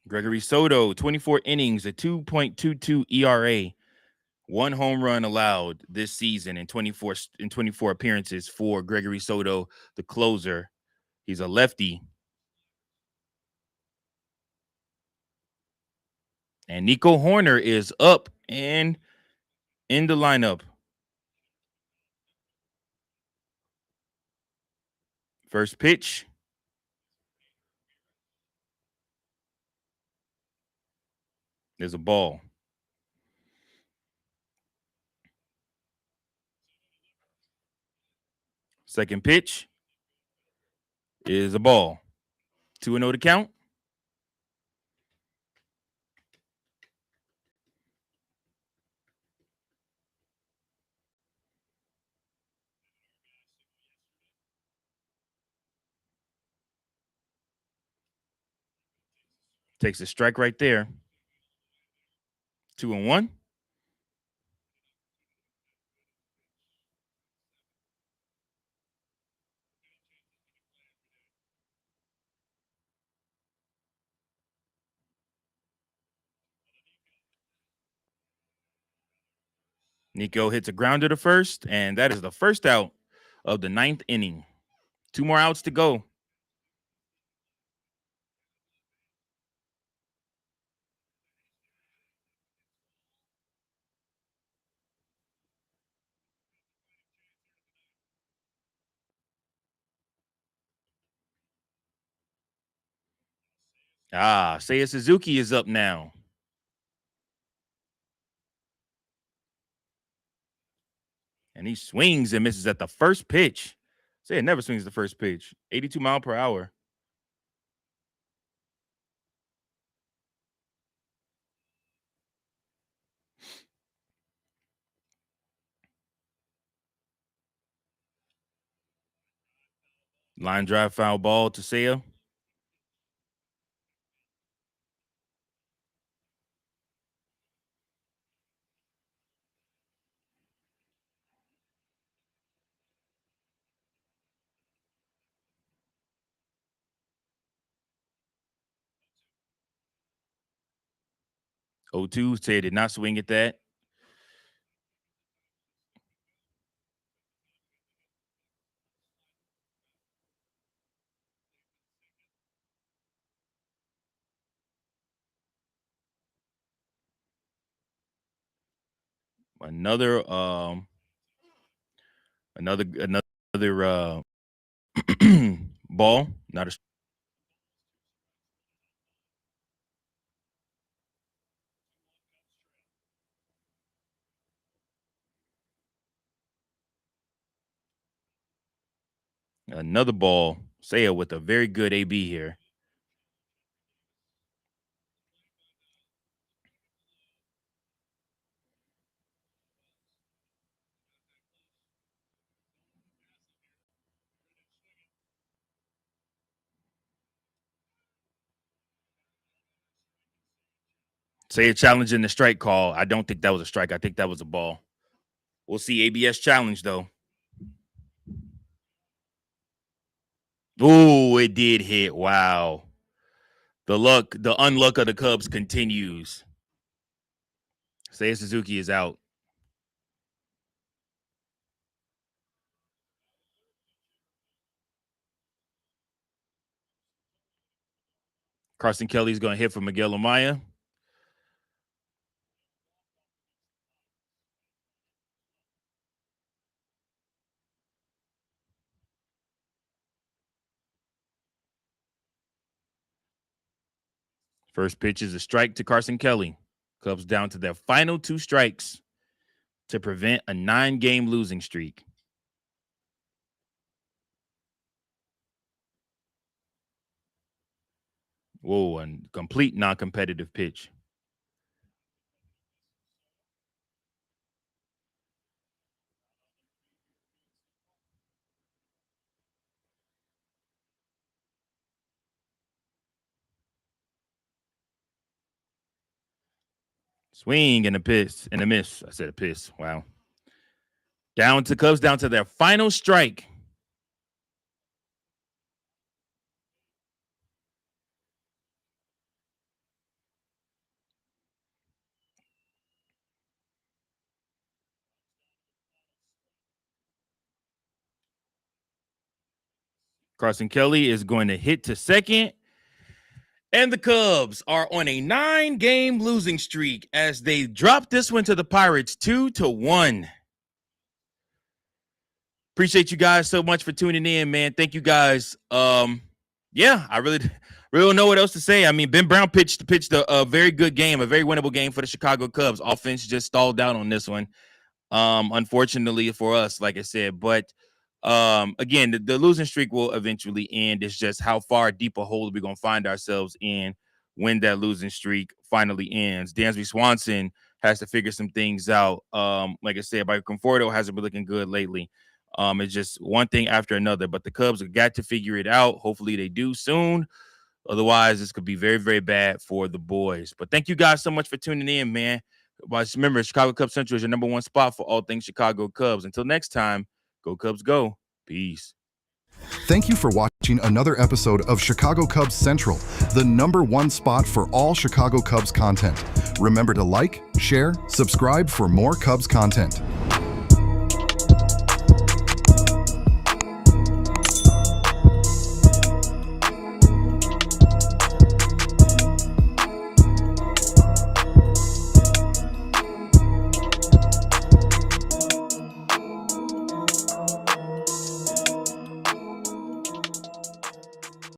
S1: Gregory Soto, 24 innings, a 2.22 ERA, one home run allowed this season in 24 appearances for Gregory Soto, the closer. He's a lefty. And Nico Horner is up and in the lineup. First pitch. There's a ball. Second pitch is a ball. 2-0 to count. Takes a strike right there. 2-1. Nico hits a grounder to first, and that is the first out of the ninth inning. 2 more outs to go. Seiya Suzuki is up now. And he swings and misses at the first pitch. Seiya never swings the first pitch. 82 mile per hour. Line drive foul ball to Seiya. Oh, 2. Seiya did not swing at that. Another ball, not a another ball. Seiya with a very good AB here. Seiya challenging the strike call. I don't think that was a strike. I think that was a ball. We'll see ABS challenge though. Ooh, it did hit. Wow. The unluck of the Cubs continues. Seiya Suzuki is out. Carson Kelly's going to hit for Miguel Amaya. First pitch is a strike to Carson Kelly. Cubs down to their final 2 strikes to prevent a 9-game losing streak. Whoa, a complete non-competitive pitch. Swing and a piss and a miss. I said a piss. Wow. Cubs down to their final strike. Carson Kelly is going to hit to second. And the Cubs are on a 9-game losing streak as they drop this one to the Pirates 2-1. Appreciate you guys so much for tuning in, man. Thank you guys. Yeah, I really don't know what else to say. I mean, Ben Brown pitched a very good game, a very winnable game for the Chicago Cubs. Offense just stalled out on this one. Unfortunately for us, like I said, but again, the losing streak will eventually end. It's just how far deep a hole are we going to find ourselves in when that losing streak finally ends. Dansby Swanson has to figure some things out. Like I said, Mike Conforto hasn't been looking good lately. It's just one thing after another, but the Cubs have got to figure it out. Hopefully they do soon. Otherwise, this could be very, very bad for the boys. But thank you guys so much for tuning in, man. But remember, Chicago Cubs Central is your #1 spot for all things Chicago Cubs. Until next time, go Cubs go. Peace.
S2: Thank you for watching another episode of Chicago Cubs Central, the #1 spot for all Chicago Cubs content. Remember to like, share, subscribe for more Cubs content.